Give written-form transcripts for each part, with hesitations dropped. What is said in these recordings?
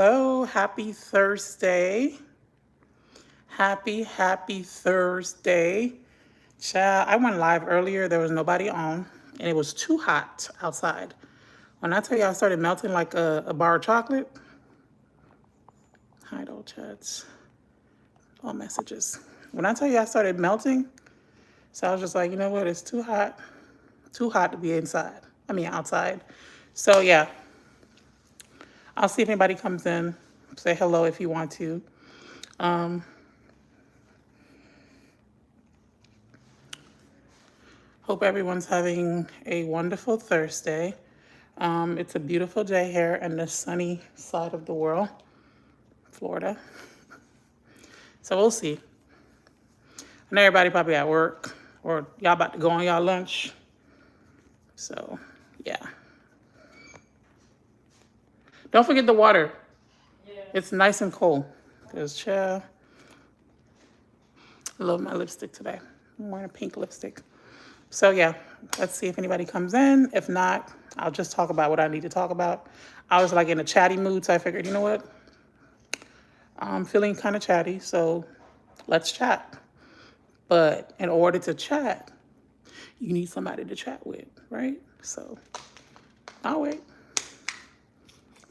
Hello, happy Thursday. Happy Thursday. Child, I went live earlier. There was nobody on, and it was too hot outside. When I tell you I started melting like a bar of chocolate, hide all chats, all messages. When I tell you I started melting, so I was just like, you know what? It's too hot to be inside. I mean, outside. So yeah, I'll see if anybody comes in. Say hello if you want to. Hope everyone's having a wonderful Thursday. It's a beautiful day here in the sunny side of the world, Florida. So we'll see. I know everybody probably at work or y'all about to go on y'all lunch. So yeah. Don't forget the water. It's nice and cold. Because chill. I love my lipstick today. I'm wearing a pink lipstick. So yeah, let's see if anybody comes in. If not, I'll just talk about what I need to talk about. I was like in a chatty mood, so I figured, you know what? I'm feeling kind of chatty, so let's chat. But in order to chat, you need somebody to chat with, right? So I'll wait.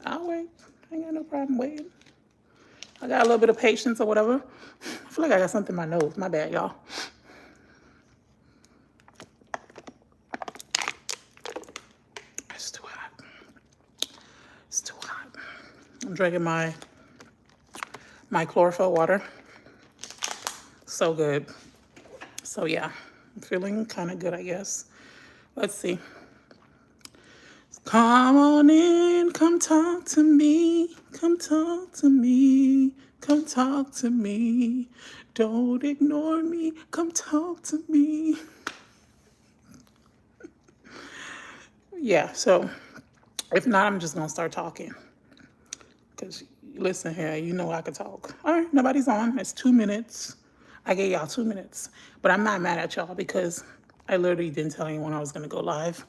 I'll wait. I ain't got no problem waiting. I got a little bit of patience or whatever. I feel like I got something in my nose. My bad, y'all. It's too hot. It's too hot. I'm drinking my chlorophyll water. So good. So yeah, I'm feeling kind of good, I guess. Let's see. Come on in, come talk to me, come talk to me, come talk to me. Don't ignore me, come talk to me. Yeah, so if not, I'm just gonna start talking. Because listen here, you know I could talk. All right, nobody's on. It's 2 minutes. I gave y'all 2 minutes. But I'm not mad at y'all because I literally didn't tell anyone I was gonna go live.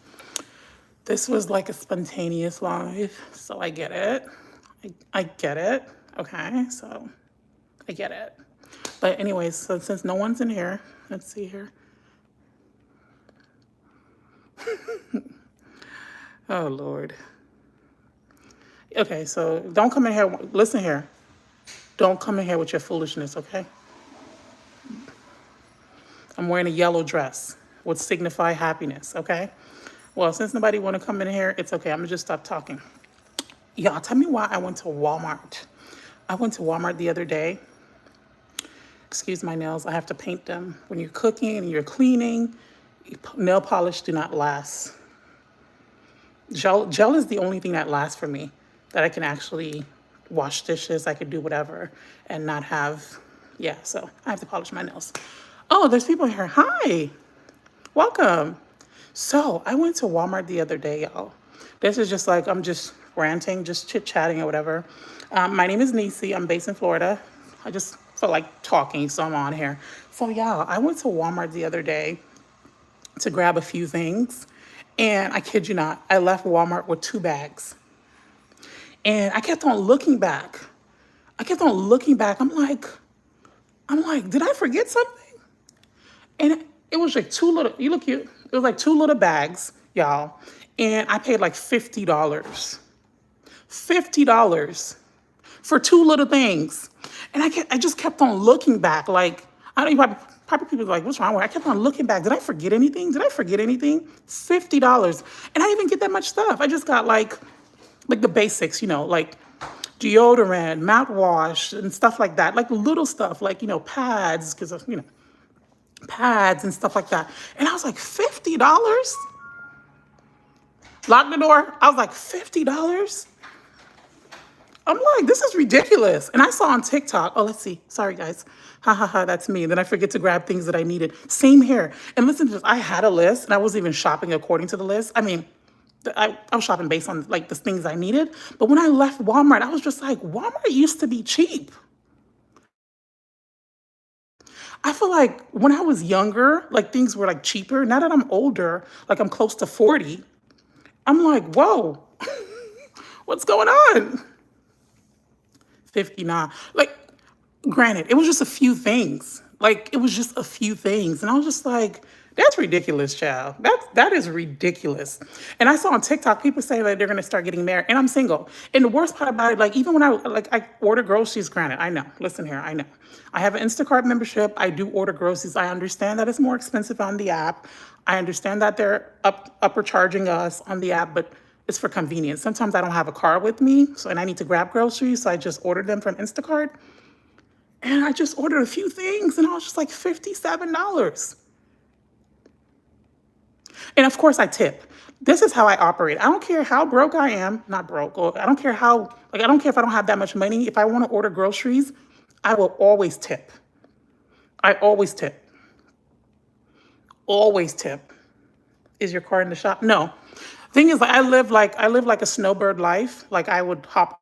This was like a spontaneous live, so I get it. I get it. Okay, so I get it. But anyways, so since no one's in here, let's see here. Oh Lord. Okay, so don't come in here. Listen here. Don't come in here with your foolishness, okay? I'm wearing a yellow dress, would signify happiness, okay? Well, since nobody want to come in here, it's okay. I'm gonna just stop talking. Y'all, tell me why I went to Walmart. I went to Walmart the other day. Excuse my nails, I have to paint them. When you're cooking and you're cleaning, nail polish do not last. Gel is the only thing that lasts for me, that I can actually wash dishes, I could do whatever, and not have, yeah, so I have to polish my nails. Oh, there's people here. Hi, welcome. So I went to Walmart the other day, y'all. This is just like, I'm just ranting, just chit-chatting or whatever. My name is Nisi. I'm based in Florida. I just felt like talking, so I'm on here. So y'all, I went to Walmart the other day to grab a few things. And I kid you not, I left Walmart with 2 bags. And I kept on looking back. I'm like, did I forget something? And it was like two little, you look cute. It was like 2 little bags, y'all. And I paid like $50. $50 for 2 little things. And I just kept on looking back. Like, I don't even, probably people were like, what's wrong with it? I kept on looking back. Did I forget anything? $50. And I didn't even get that much stuff. I just got like the basics, like deodorant, mouthwash, and stuff like that. Like little stuff, like, pads, because of, pads and stuff like that. And I was like, $50? Lock the door. I was like, $50? I'm like, this is ridiculous. And I saw on TikTok, oh, let's see. Sorry, guys. Ha ha ha, that's me. And then I forget to grab things that I needed. Same here. And listen to this. I had a list and I wasn't even shopping according to the list. I mean, I was shopping based on like the things I needed. But when I left Walmart, I was just like, Walmart used to be cheap. I feel like when I was younger, like things were like cheaper. Now that I'm older, like I'm close to 40, I'm like, whoa, what's going on? 59. Like, granted, it was just a few things. Like, it was just a few things. And I was just like, that's ridiculous, child. That is ridiculous. And I saw on TikTok people say that they're gonna start getting married, and I'm single. And the worst part about it, like even when I order groceries, granted, I know. Listen here, I know. I have an Instacart membership. I do order groceries. I understand that it's more expensive on the app. I understand that they're upper charging us on the app, but it's for convenience. Sometimes I don't have a car with me, and I need to grab groceries, so I just order them from Instacart. And I just ordered a few things, and I was just like $57. And of course, I tip. This is how I operate. I don't care how broke I am, not broke. Or I don't care how, like, I don't care if I don't have that much money. If I want to order groceries, I will always tip. I always tip. Always tip. Is your car in the shop? No. Thing is, I live like a snowbird life. Like I would hop.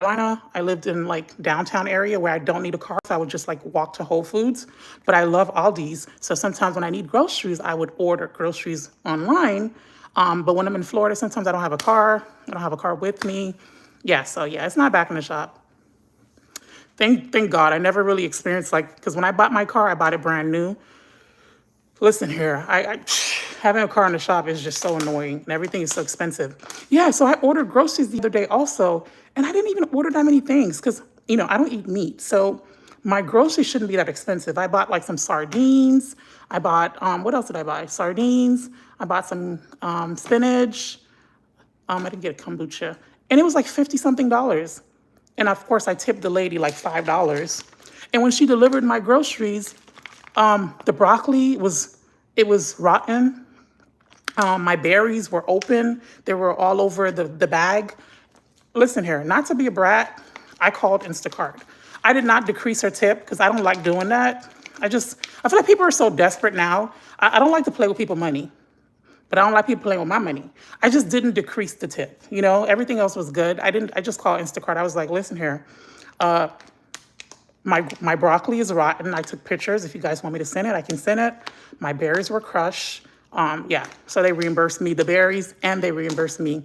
I lived in like downtown area where I don't need a car, so I would just like walk to Whole Foods. But I love Aldi's, so sometimes when I need groceries, I would order groceries online. But when I'm in Florida, sometimes I don't have a car. I don't have a car with me. Yeah, so yeah, it's not back in the shop. Thank God. I never really experienced like because when I bought my car, I bought it brand new. Listen here, I having a car in the shop is just so annoying, and everything is so expensive. Yeah, so I ordered groceries the other day also, and I didn't even order that many things because I don't eat meat, so my groceries shouldn't be that expensive. I bought like some sardines. I bought what else did I buy? Sardines. I bought some spinach. I didn't get kombucha, and it was like 50 something dollars. And of course, I tipped the lady like $5. And when she delivered my groceries, the broccoli was rotten. My berries were open. They were all over the bag. Listen here, not to be a brat, I called Instacart. I did not decrease her tip because I don't like doing that. I feel like people are so desperate now. I don't like to play with people's money, but I don't like people playing with my money. I just didn't decrease the tip. Everything else was good. I just called Instacart. I was like, listen here, my broccoli is rotten. I took pictures. If you guys want me to send it, I can send it. My berries were crushed. Yeah, so they reimbursed me the berries and they reimbursed me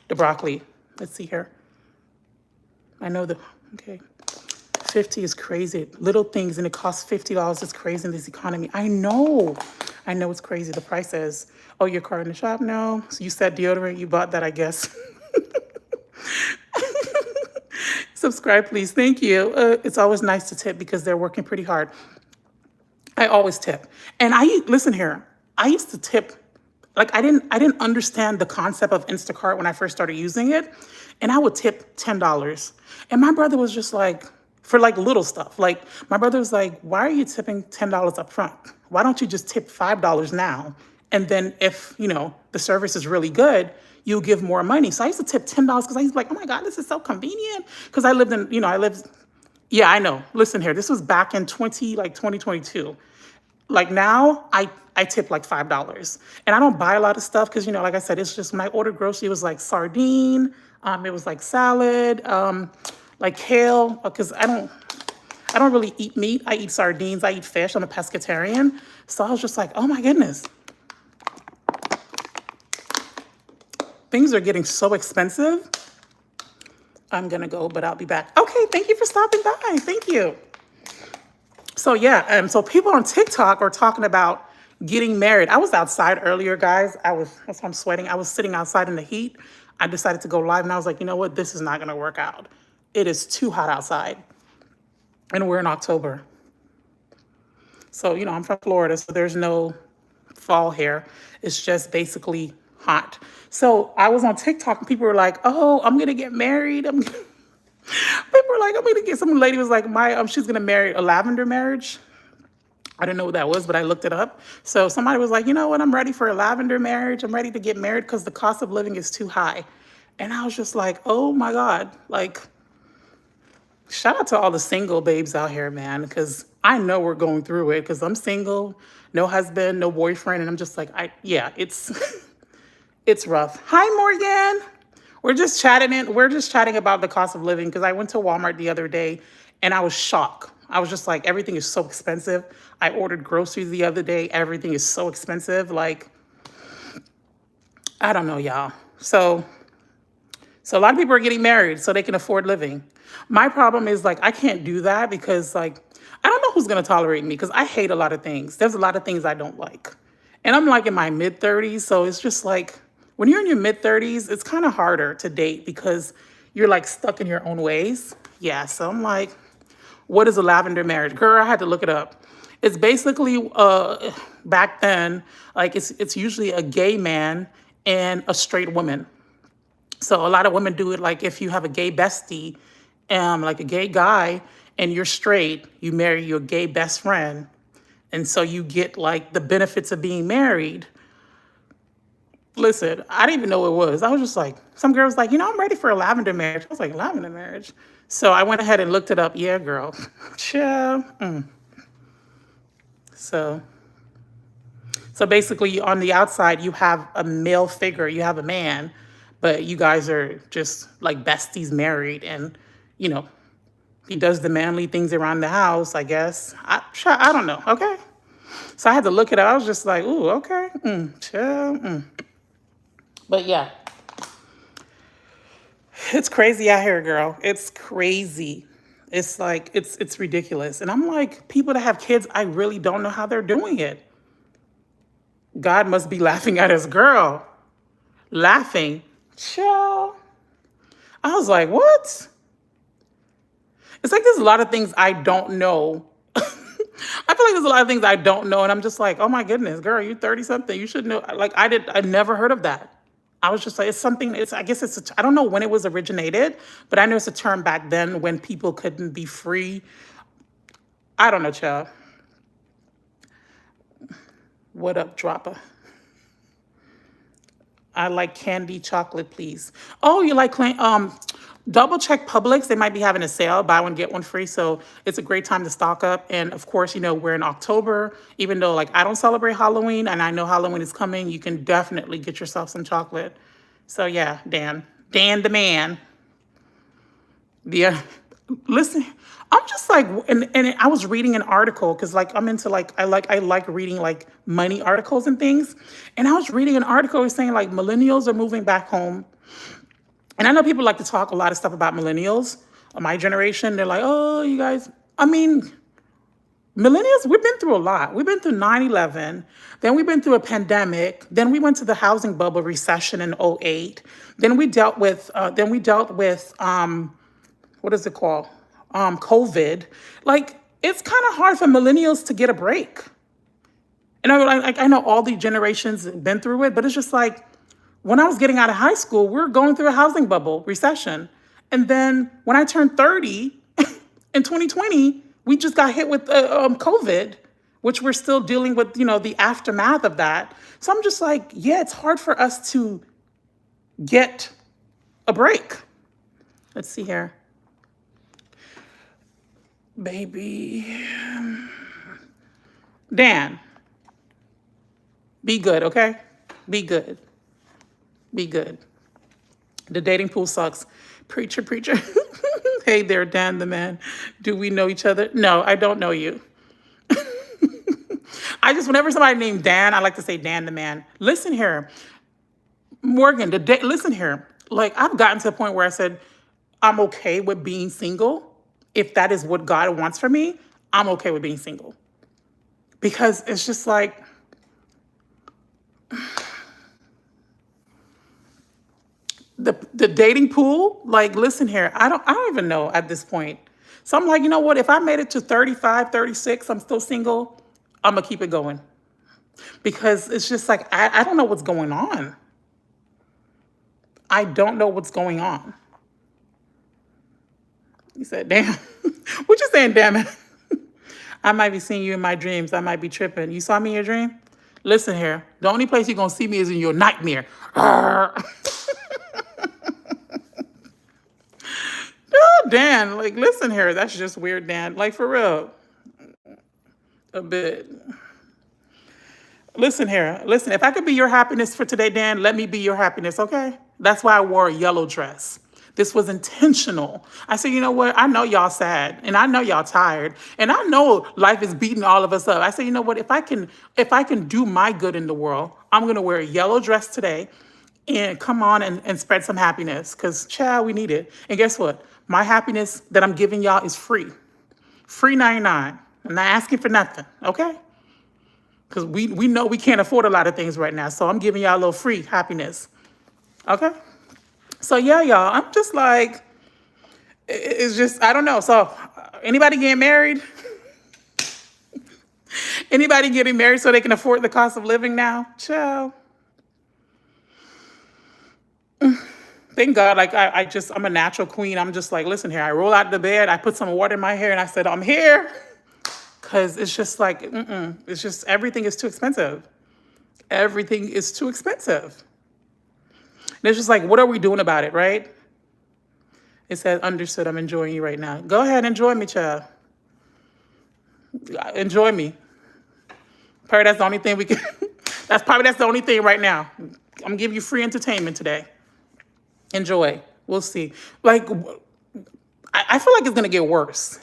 the broccoli. Let's see here. I know okay. 50 is crazy. Little things and it costs $50 is crazy in this economy. I know it's crazy. The price is, oh, your car in the shop? No. So you said deodorant, you bought that, I guess. Subscribe, please. Thank you. It's always nice to tip because they're working pretty hard. I always tip. And listen here, I used to tip, like I didn't understand the concept of Instacart when I first started using it. And I would tip $10. And my brother was just like, for like little stuff. Like my brother was like, why are you tipping $10 up front? Why don't you just tip $5 now? And then if, the service is really good, you'll give more money. So I used to tip $10 because I used to be like, oh my God, this is so convenient. Because I lived in, yeah, I know. Listen here, this was back in 2022. Like now, I tip like $5. And I don't buy a lot of stuff because, like I said, it's just when I ordered grocery, it was like sardine, it was like salad, like kale, because I don't really eat meat. I eat sardines, I eat fish. I'm a pescatarian. So I was just like, oh my goodness. Things are getting so expensive. I'm gonna go, but I'll be back. Okay, thank you for stopping by. Thank you. So yeah, so people on TikTok are talking about getting married. I was outside earlier, guys. That's why I'm sweating. I was sitting outside in the heat. I decided to go live and I was like, you know what? This is not gonna work out. It is too hot outside. And we're in October. So, I'm from Florida, so there's no fall here. It's just basically hot. So I was on TikTok and people were like, oh, I'm gonna get married. People were like, some lady was like, she's gonna marry a lavender marriage. I didn't know what that was, but I looked it up. So somebody was like, you know what? I'm ready for a lavender marriage. I'm ready to get married because the cost of living is too high. And I was just like, oh my God. Like, shout out to all the single babes out here, man, because I know we're going through it because I'm single, no husband, no boyfriend. And I'm just like, it's, it's rough. Hi, Morgan. We're just chatting about the cost of living because I went to Walmart the other day and I was shocked. I was just like, everything is so expensive. I ordered groceries the other day. Everything is so expensive. Like, I don't know, y'all. So so a lot of people are getting married so they can afford living. My problem is like I can't do that because like I don't know who's gonna tolerate me because I hate a lot of things. There's a lot of things I don't like. And I'm like in my mid 30s, so it's just like when you're in your mid 30s, it's kind of harder to date because you're like stuck in your own ways. Yeah, so I'm like, what is a lavender marriage? Girl, I had to look it up. It's basically back then, like it's usually a gay man and a straight woman. So a lot of women do it like if you have a gay bestie, like a gay guy, and you're straight, you marry your gay best friend. And so you get like the benefits of being married. Listen, I didn't even know what it was. I was just like, some girls like, I'm ready for a lavender marriage. I was like, lavender marriage? So I went ahead and looked it up. Yeah, girl. Chill. So, so basically on the outside, you have a male figure, you have a man, but you guys are just like besties married and, you know, he does the manly things around the house, I guess. I don't know. Okay. So I had to look it up. I was just like, ooh, okay. Chill. But yeah, it's crazy out here, girl. It's crazy. It's like, it's ridiculous. And I'm like, people that have kids, I really don't know how they're doing it. God must be laughing at us, girl. Laughing. Chill. I was like, what? It's like there's a lot of things I don't know. I feel like there's a lot of things I don't know, and I'm just like, oh my goodness, girl, you 30 something, you should know. Like I never heard of that. I was just like, it's something. I guess I don't know when it was originated, but I know it's a term back then when people couldn't be free. I don't know, child. What up, dropper? I like candy chocolate, please. Oh, you like double check Publix. They might be having a sale, buy one, get one free. So it's a great time to stock up. And of course, we're in October, even though like I don't celebrate Halloween and I know Halloween is coming, you can definitely get yourself some chocolate. So yeah, Dan the man. Yeah. Listen, I'm just like, and I was reading an article because like I'm into like I like reading like money articles and things, and I was reading an article saying like millennials are moving back home, and I know people like to talk a lot of stuff about millennials, my generation. They're like, oh, you guys. I mean, millennials, we've been through a lot. We've been through 9/11, then we've been through a pandemic, then we went to the housing bubble recession in '08, then we dealt with what is it called? COVID. Like, it's kind of hard for millennials to get a break. And I know all the generations have been through it, but it's just like when I was getting out of high school, we were going through a housing bubble recession. And then when I turned 30 in 2020, we just got hit with COVID, which we're still dealing with, the aftermath of that. So I'm just like, yeah, it's hard for us to get a break. Let's see here. Baby. Dan, be good, okay? Be good. Be good. The dating pool sucks. Preacher, preacher. Hey there, Dan the man. Do we know each other? No, I don't know you. Whenever somebody named Dan, I like to say Dan the man. Listen here, Morgan, listen here. Like, I've gotten to the point where I said, I'm okay with being single. If that is what God wants for me, I'm okay with being single. Because it's just like, the dating pool, like, listen here, I don't even know at this point. So I'm like, you know what? If I made it to 35, 36, I'm still single, I'm gonna keep it going. Because it's just like, I don't know what's going on. I don't know what's going on. He said, damn. What you saying, damn it? I might be seeing you in my dreams. I might be tripping. You saw me in your dream? Listen here. The only place you're going to see me is in your nightmare. Oh, Dan, like, listen here. That's just weird, Dan. Like, for real. A bit. Listen here. Listen, if I could be your happiness for today, Dan, let me be your happiness, okay? That's why I wore a yellow dress. This was intentional. I said, you know what? I know y'all sad and I know y'all tired and I know life is beating all of us up. I said, you know what? If I can do my good in the world, I'm going to wear a yellow dress today. and come on and spread some happiness because, child, we need it. And guess what? My happiness that I'm giving y'all is free. Free 99. I'm not asking for nothing, okay? Because we know we can't afford a lot of things right now. So I'm giving y'all a little free happiness, okay? So yeah, y'all, I'm just like, it's just, I don't know. So anybody getting married? Anybody getting married so they can afford the cost of living now? Child. Thank God, like I'm a natural queen. I'm just like, listen here, I roll out of the bed, I put some water in my hair and I said, I'm here. Cause it's just like, it's just, everything is too expensive. Everything is too expensive. And it's just like, what are we doing about it, right? It says, understood, I'm enjoying you right now. Go ahead, enjoy me, child. Enjoy me. Probably that's the only thing we can, that's the only thing right now. I'm giving you free entertainment today. Enjoy. We'll see. Like, I feel like it's gonna get worse.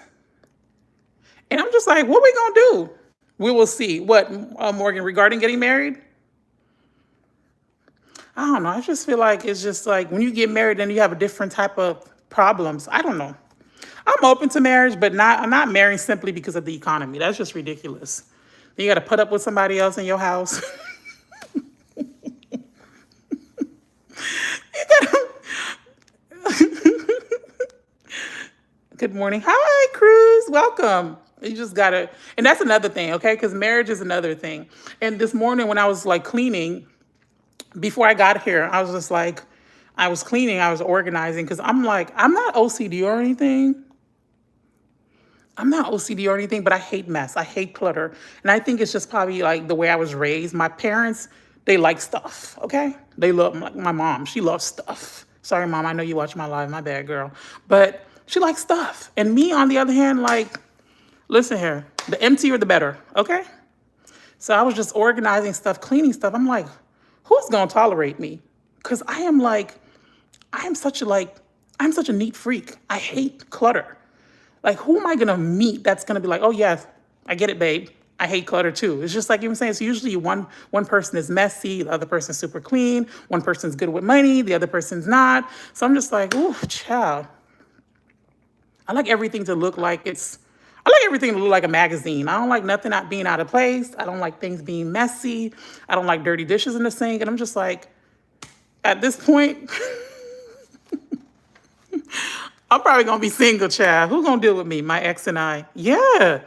And I'm just like, what are we gonna do? We will see. What, Morgan, regarding getting married? I don't know. I just feel like it's just like when you get married, then you have a different type of problems. I don't know. I'm open to marriage, but I'm not marrying simply because of the economy. That's just ridiculous. Then you got to put up with somebody else in your house. Good morning. Hi, Cruz. Welcome. You just gotta, and that's another thing, okay? Because marriage is another thing. And this morning when I was like cleaning, before I got here, I was just like, I was cleaning, I was organizing, because I'm like, I'm not OCD or anything. But I hate mess. I hate clutter. And I think it's just probably like the way I was raised. My parents, they like stuff, okay? They love, like my mom, she loves stuff. Sorry, Mom, I know you watch my live, my bad, girl. But she likes stuff. And me, on the other hand, like, listen here, the emptier the better, okay? So I was just organizing stuff, cleaning stuff. I'm like, who's gonna tolerate me? Because I'm such a neat freak. I hate clutter. Like, who am I gonna meet that's gonna be like, oh yes, I get it, babe. I hate clutter too. It's just like you were saying, it's usually one person is messy, the other person's super clean, one person's good with money, the other person's not. So I'm just like, ooh, child. I like everything to look like a magazine. I don't like nothing not being out of place. I don't like things being messy. I don't like dirty dishes in the sink. And I'm just like, at this point, I'm probably gonna be single, child. Who gonna deal with me? My ex and I. Yeah.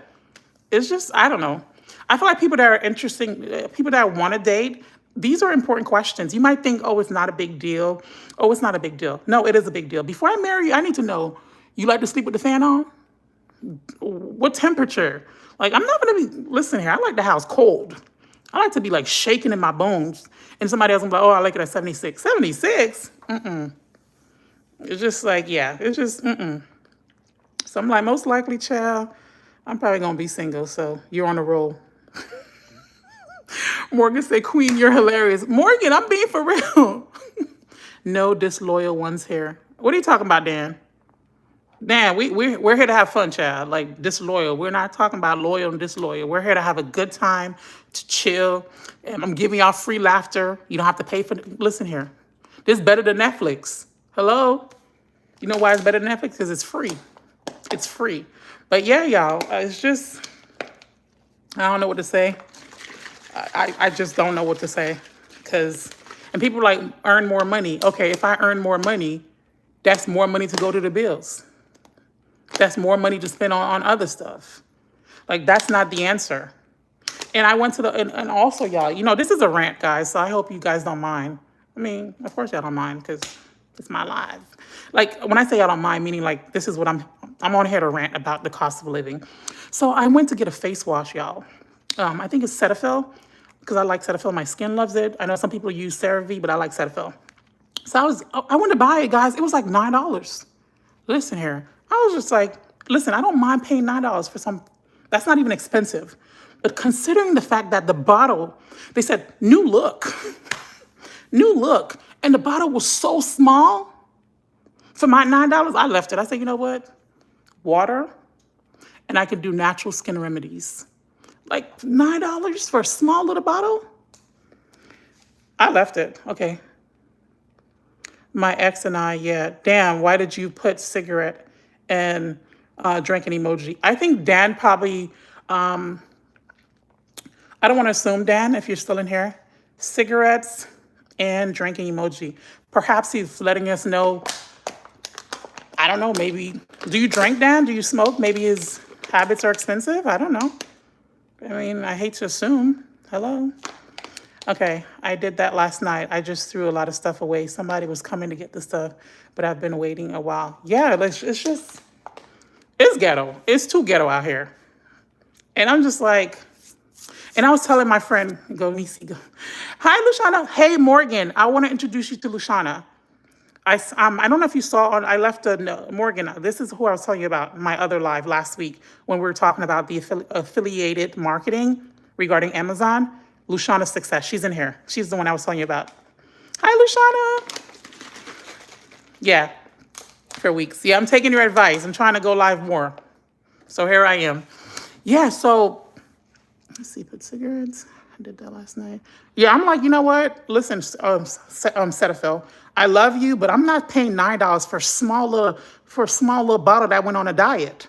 It's just, I don't know. I feel like people that are interesting, people that want to date, these are important questions. You might think, oh, it's not a big deal. Oh, it's not a big deal. No, it is a big deal. Before I marry you, I need to know, you like to sleep with the fan on? What temperature? Like, I'm not gonna be, listen here, I like the house cold. I like to be like shaking in my bones. And somebody else will be like, oh, I like it at 76. 76? It's just like, yeah, it's just, So I'm like, most likely, child, I'm probably gonna be single, so you're on a roll. Morgan said, Queen, you're hilarious. Morgan, I'm being for real. No disloyal ones here. What are you talking about, Dan? Dan, we're here to have fun, child. Like, disloyal. We're not talking about loyal and disloyal. We're here to have a good time, to chill. And I'm giving y'all free laughter. You don't have to pay for it. Listen here. This is better than Netflix. Hello? You know why it's better than Netflix? Because it's free. It's free. But yeah, y'all, it's just, I don't know what to say. I just don't know what to say. And people like, earn more money. Okay, if I earn more money, that's more money to go to the bills. That's more money to spend on other stuff. Like, that's not the answer. And I went to and also, y'all, this is a rant, guys, so I hope you guys don't mind. I mean, of course y'all don't mind, because it's my life. Like, when I say y'all don't mind, meaning like, this is what I'm on here to rant about the cost of living. So I went to get a face wash, y'all. I think it's Cetaphil, because I like Cetaphil. My skin loves it. I know some people use CeraVe, but I like Cetaphil. So I went to buy it, guys. It was like $9. Listen here. I was just like, listen, I don't mind paying $9 for that's not even expensive. But considering the fact that the bottle, they said, new look, new look. And the bottle was so small, for my $9, I left it. I said, you know what? Water, and I could do natural skin remedies. Like, $9 for a small little bottle? I left it. Okay. My ex and I, yeah. Damn, why did you put cigarette and drinking emoji? I think Dan probably, I don't want to assume, Dan, if you're still in here, cigarettes and drinking emoji. Perhaps he's letting us know, I don't know, maybe, do you drink, Dan? Do you smoke? Maybe his habits are expensive? I don't know. I mean, I hate to assume. Hello? Okay, I did that last night. I just threw a lot of stuff away. Somebody was coming to get the stuff, but I've been waiting a while. Yeah, it's just, it's ghetto. It's too ghetto out here. And I'm just like, and I was telling my friend, go, Nisi, go. Hi, Lushana. Hey, Morgan. I want to introduce you to Lushana. I don't know if you saw on, I left a no, Morgan. This is who I was telling you about my other live last week when we were talking about the affiliated marketing regarding Amazon. Lushana Success. She's in here. She's the one I was telling you about. Hi, Lushana. Yeah, for weeks. Yeah, I'm taking your advice. I'm trying to go live more. So here I am. Yeah, so let's see, put cigarettes. I did that last night. Yeah, I'm like, you know what? Listen, Cetaphil, I love you, but I'm not paying $9 for a small little bottle that went on a diet.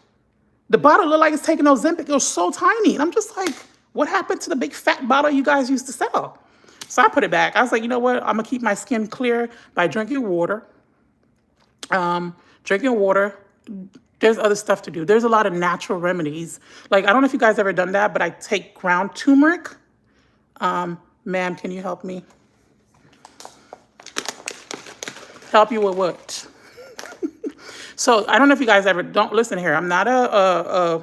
The bottle looked like it's taking Ozempic. It was so tiny. And I'm just like, what happened to the big fat bottle you guys used to sell? So I put it back. I was like, you know what? I'm gonna keep my skin clear by drinking water. Drinking water. There's other stuff to do. There's a lot of natural remedies. Like, I don't know if you guys ever done that, but I take ground turmeric. Ma'am, can you help me? Help you with what? So I don't know if you guys ever, don't listen here. I'm not a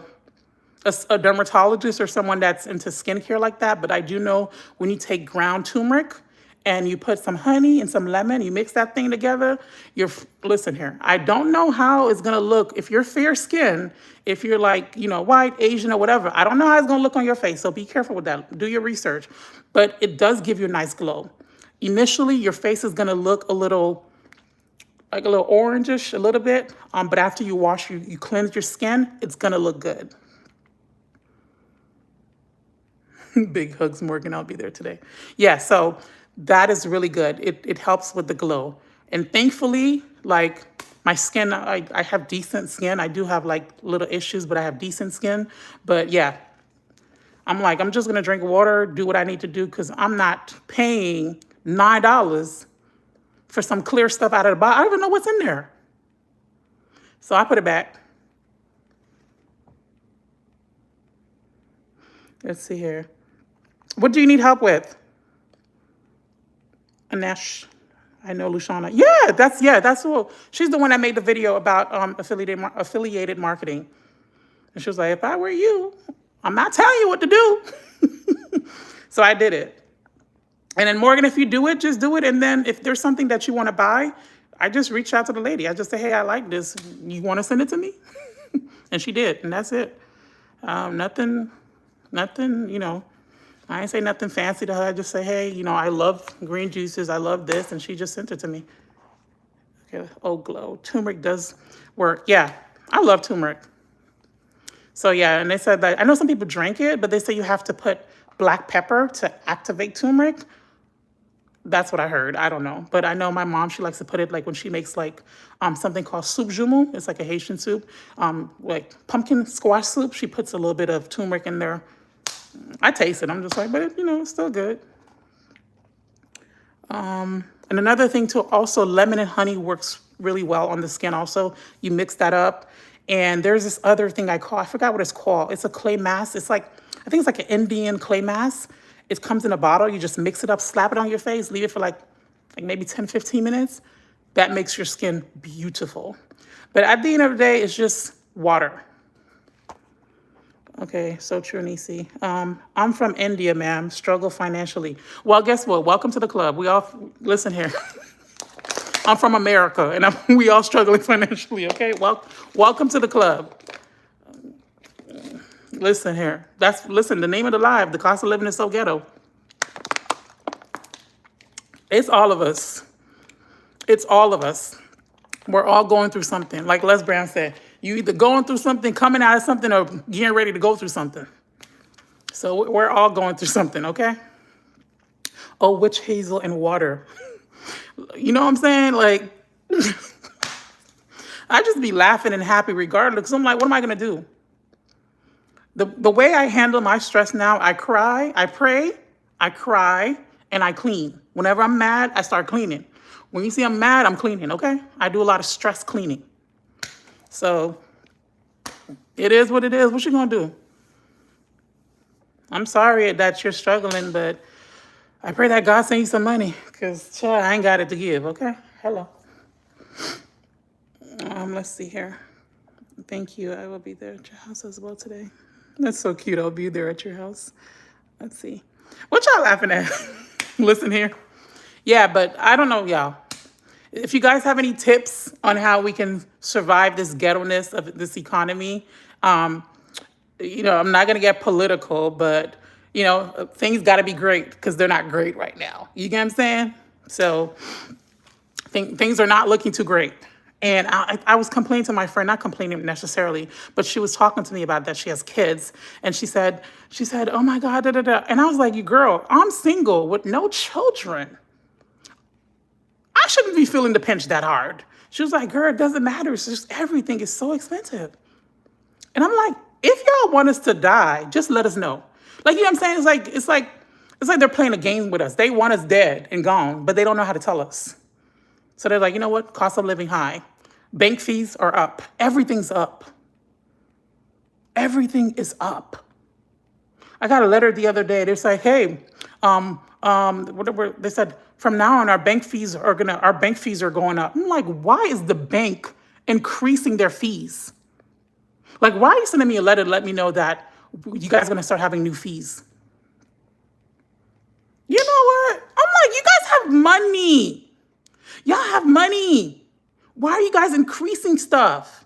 dermatologist or someone that's into skincare like that, but I do know when you take ground turmeric and you put some honey and some lemon, you mix that thing together, listen here, I don't know how it's gonna look if you're fair skin, if you're like, you know, white, Asian or whatever, I don't know how it's gonna look on your face, so be careful with that, do your research. But it does give you a nice glow. Initially, your face is gonna look a little, like a little orangish, a little bit, but after you wash, you cleanse your skin, it's gonna look good. Big hugs, Morgan. I'll be there today. Yeah, so that is really good. It helps with the glow. And thankfully, like my skin, I have decent skin. I do have like little issues, but I have decent skin. But yeah, I'm like, I'm just going to drink water, do what I need to do because I'm not paying $9 for some clear stuff out of the bottle. I don't even know what's in there. So I put it back. Let's see here. What do you need help with? Anesh. I know Lushana. That's who. She's the one that made the video about affiliated marketing. And she was like, if I were you, I'm not telling you what to do. So I did it. And then Morgan, if you do it, just do it. And then if there's something that you want to buy, I just reach out to the lady. I just say, hey, I like this. You want to send it to me? And she did. And that's it. Nothing, you know. I ain't say nothing fancy to her. I just say, hey, you know, I love green juices. I love this. And she just sent it to me. Okay. Oh, glow. Turmeric does work. Yeah, I love turmeric. So, yeah, and they said that, I know some people drink it, but they say you have to put black pepper to activate turmeric. That's what I heard. I don't know. But I know my mom, she likes to put it like when she makes like something called soup jumu. It's like a Haitian soup. Like pumpkin squash soup. She puts a little bit of turmeric in there. I taste it. I'm just like, but you know, it's still good. And another thing too, also lemon and honey works really well on the skin also. You mix that up. And there's this other thing I forgot what it's called. It's a clay mask. It's like, I think it's like an Indian clay mask. It comes in a bottle. You just mix it up, slap it on your face, leave it for like maybe 10, 15 minutes. That makes your skin beautiful. But at the end of the day, it's just water. Okay, so true, Nisi. I'm from India, ma'am. Struggle financially. Well, guess what? Welcome to the club. We all, listen here. I'm from America, and we all struggling financially, okay? Welcome to the club. Listen here. Listen, the name of the live, the cost of living is so ghetto. It's all of us. It's all of us. We're all going through something. Like Les Brown said, you either going through something, coming out of something, or getting ready to go through something. So we're all going through something, okay? Oh, witch hazel and water. You know what I'm saying? Like, I just be laughing and happy regardless. 'Cause I'm like, what am I gonna do? The way I handle my stress now, I cry, I pray, I cry, and I clean. Whenever I'm mad, I start cleaning. When you see I'm mad, I'm cleaning, okay? I do a lot of stress cleaning. So it is what it is. What you gonna do? I'm sorry that you're struggling, but I pray that God send you some money, because I ain't got it to give, okay? Hello. Let's see here. Thank you. I will be there at your house as well today. That's so cute. I'll be there at your house. Let's see. What y'all laughing at? Listen here. Yeah, but I don't know, y'all. If you guys have any tips on how we can survive this ghetto-ness of this economy, I'm not going to get political, but, things got to be great because they're not great right now. You get what I'm saying? So things are not looking too great. And I was complaining to my friend, not complaining necessarily, but she was talking to me about that she has kids. And she said, oh my God, da, da, da. And I was like, you girl, I'm single with no children. I shouldn't be feeling the pinch that hard. She was like, girl, it doesn't matter. It's just everything is so expensive. And I'm like, if y'all want us to die, just let us know. Like, you know what I'm saying? It's like they're playing a game with us. They want us dead and gone, but they don't know how to tell us. So they're like, you know what? Cost of living high. Bank fees are up. Everything's up. Everything is up. I got a letter the other day. They said, hey, whatever. They said, from now on, our bank fees are going up. I'm like, why is the bank increasing their fees? Like, why are you sending me a letter to let me know that you guys are going to start having new fees? You know what? I'm like, you guys have money. Y'all have money. Why are you guys increasing stuff?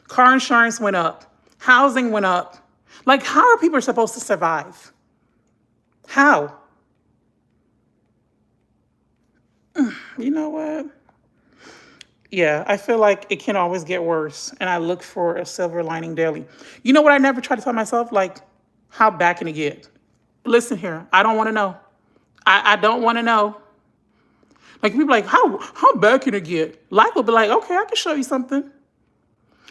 Car insurance went up. Housing went up. Like, how are people supposed to survive? How? You know what? Yeah, I feel like it can always get worse, and I look for a silver lining daily. You know what I never try to tell myself? Like, how bad can it get? Listen here, I don't want to know. I don't want to know. Like, people like, how bad can it get? Life will be like, okay, I can show you something.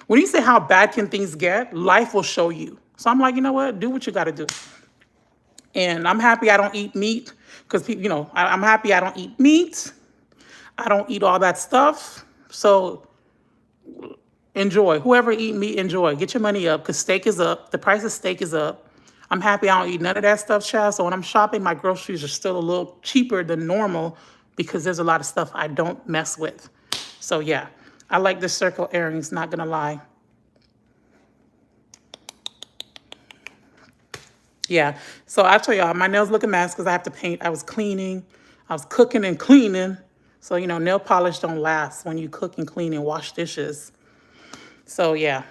When you say how bad can things get, life will show you. So I'm like, you know what? Do what you got to do. And I'm happy I don't eat meat because, I'm happy I don't eat meat. I don't eat all that stuff. So enjoy. Whoever eat meat, enjoy. Get your money up because steak is up. The price of steak is up. I'm happy I don't eat none of that stuff, child. So when I'm shopping, my groceries are still a little cheaper than normal because there's a lot of stuff I don't mess with. So yeah, I like the circle earrings, not gonna lie. Yeah, so I tell y'all, my nails look a mess because I have to paint. I was cleaning, I was cooking and cleaning. So, nail polish don't last when you cook and clean and wash dishes. So yeah,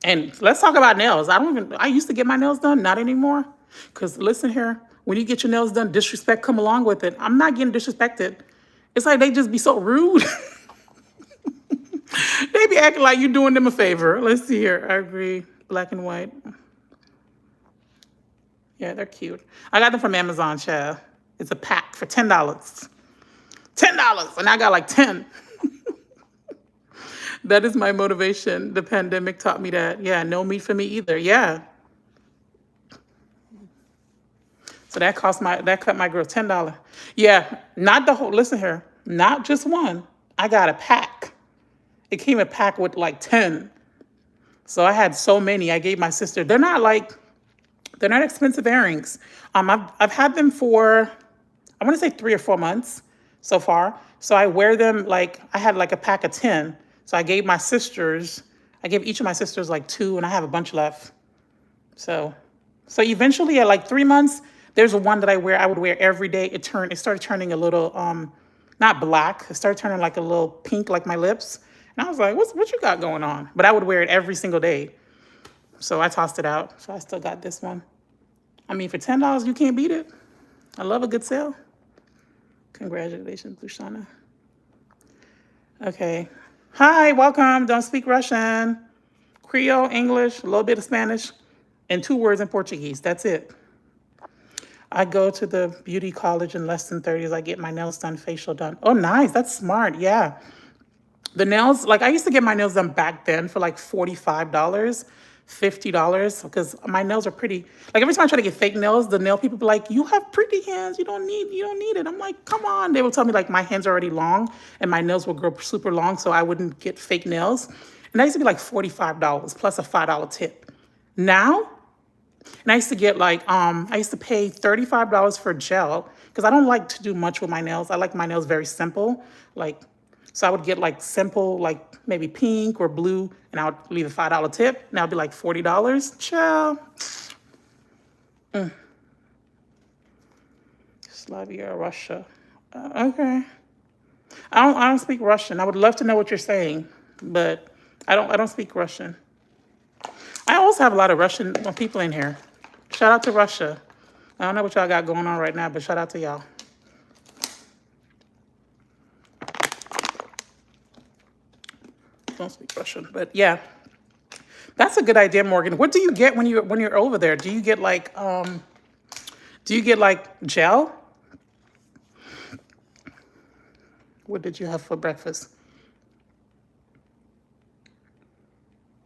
and let's talk about nails. I used to get my nails done, not anymore. Because listen here, when you get your nails done, disrespect come along with it. I'm not getting disrespected. It's like they just be so rude. They be acting like you're doing them a favor. Let's see here. I agree. Black and white. Yeah, they're cute. I got them from Amazon, child. It's a pack for $10. $10, and I got like 10. That is my motivation. The pandemic taught me that. Yeah, no meat for me either. Yeah. So that cut my girl $10. Yeah, not the whole, listen here, not just one. I got a pack. It came a pack with like 10. So I had so many. I gave my sister. They're not expensive earrings. I've had them for, I want to say 3 or 4 months so far. So I wear them I had like a pack of 10. So I gave each of my sisters like 2, and I have a bunch left. So eventually at like 3 months, there's one that I would wear every day. It started turning a little, not black. It started turning like a little pink, like my lips. And I was like, what you got going on? But I would wear it every single day. So I tossed it out. So I still got this one. I mean, for $10, you can't beat it. I love a good sale. Congratulations, Lushana. Okay. Hi, welcome. Don't speak Russian. Creole, English, a little bit of Spanish, and 2 words in Portuguese. That's it. I go to the beauty college in less than 30s. I get my nails done, facial done. Oh, nice. That's smart. Yeah. The nails, like I used to get my nails done back then for like $45, $50 because my nails are pretty. Like every time I try to get fake nails, the nail people be like, "You have pretty hands. You don't need it." I'm like, "Come on." They will tell me like my hands are already long and my nails will grow super long, so I wouldn't get fake nails. And that used to be like $45 plus a $5 tip. Now, and I used to get like I used to pay $35 for gel because I don't like to do much with my nails. I like my nails very simple, like. So I would get like simple, like maybe pink or blue, and I would leave a $5 tip. And that would be like $40. Ciao. Slavia, Russia. Okay. I don't speak Russian. I would love to know what you're saying, but I don't speak Russian. I also have a lot of Russian people in here. Shout out to Russia. I don't know what y'all got going on right now, but shout out to y'all. Don't speak Russian, but yeah, that's a good idea, Morgan. What do you get when you're over there? Do you get like gel? What did you have for breakfast?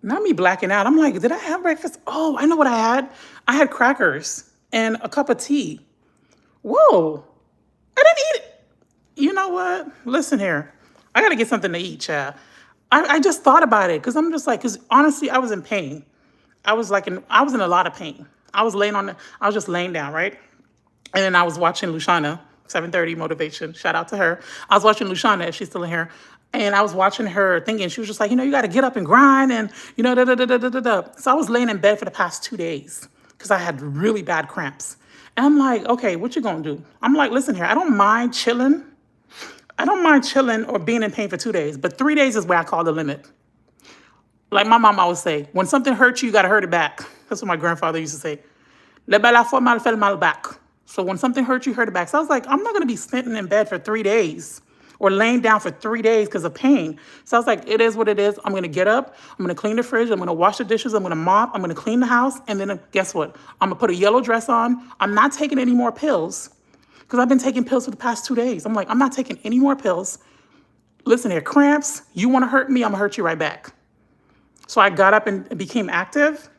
Not me blacking out. I'm like, did I have breakfast? Oh, I know what I had. I had crackers and a cup of tea. Whoa, I didn't eat it. You know what? Listen here. I got to get something to eat, child. I just thought about it because I'm just like, because honestly, I was in pain. I was in a lot of pain. I was just laying down, right? And then I was watching Luciana, 7:30 motivation. Shout out to her. I was watching Luciana, if she's still in here. And I was watching her thinking, she was just like, you got to get up and grind and, da, da, da, da, da, da, da. So I was laying in bed for the past 2 days because I had really bad cramps. And I'm like, okay, what you going to do? I'm like, listen here, I don't mind chilling. I don't mind chilling or being in pain for 2 days, but 3 days is where I call the limit. Like my mom always say, when something hurts you, you got to hurt it back. That's what my grandfather used to say. Le bel fois mal fait mal back. So when something hurts you, hurt it back. So I was like, I'm not going to be sitting in bed for 3 days or laying down for 3 days because of pain. So I was like, it is what it is. I'm going to get up. I'm going to clean the fridge. I'm going to wash the dishes. I'm going to mop. I'm going to clean the house. And then guess what? I'm going to put a yellow dress on. I'm not taking any more pills because I've been taking pills for the past 2 days. I'm like, I'm not taking any more pills. Listen here, cramps, you want to hurt me, I'm going to hurt you right back. So I got up and became active.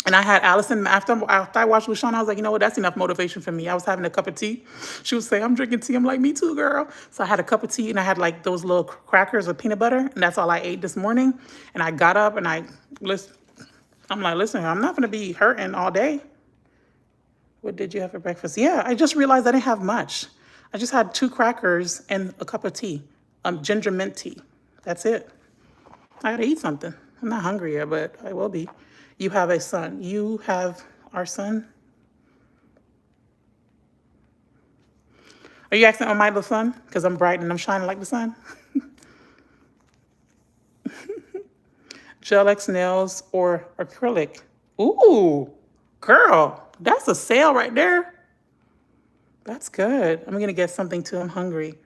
And I had Allison, after I watched Luciana, I was like, you know what, that's enough motivation for me. I was having a cup of tea. She would say, I'm drinking tea. I'm like, me too, girl. So I had a cup of tea and I had like those little crackers with peanut butter. And that's all I ate this morning. And I got up and I'm like, listen, I'm not going to be hurting all day. What did you have for breakfast? Yeah, I just realized I didn't have much. I just had 2 crackers and a cup of tea, ginger mint tea. That's it. I gotta eat something. I'm not hungry yet, but I will be. You have a son. You have our son. Are you asking on my little son? Because I'm bright and I'm shining like the sun. Gel X nails or acrylic. Ooh, girl. That's a sale right there. That's good. I'm going to get something too. I'm hungry.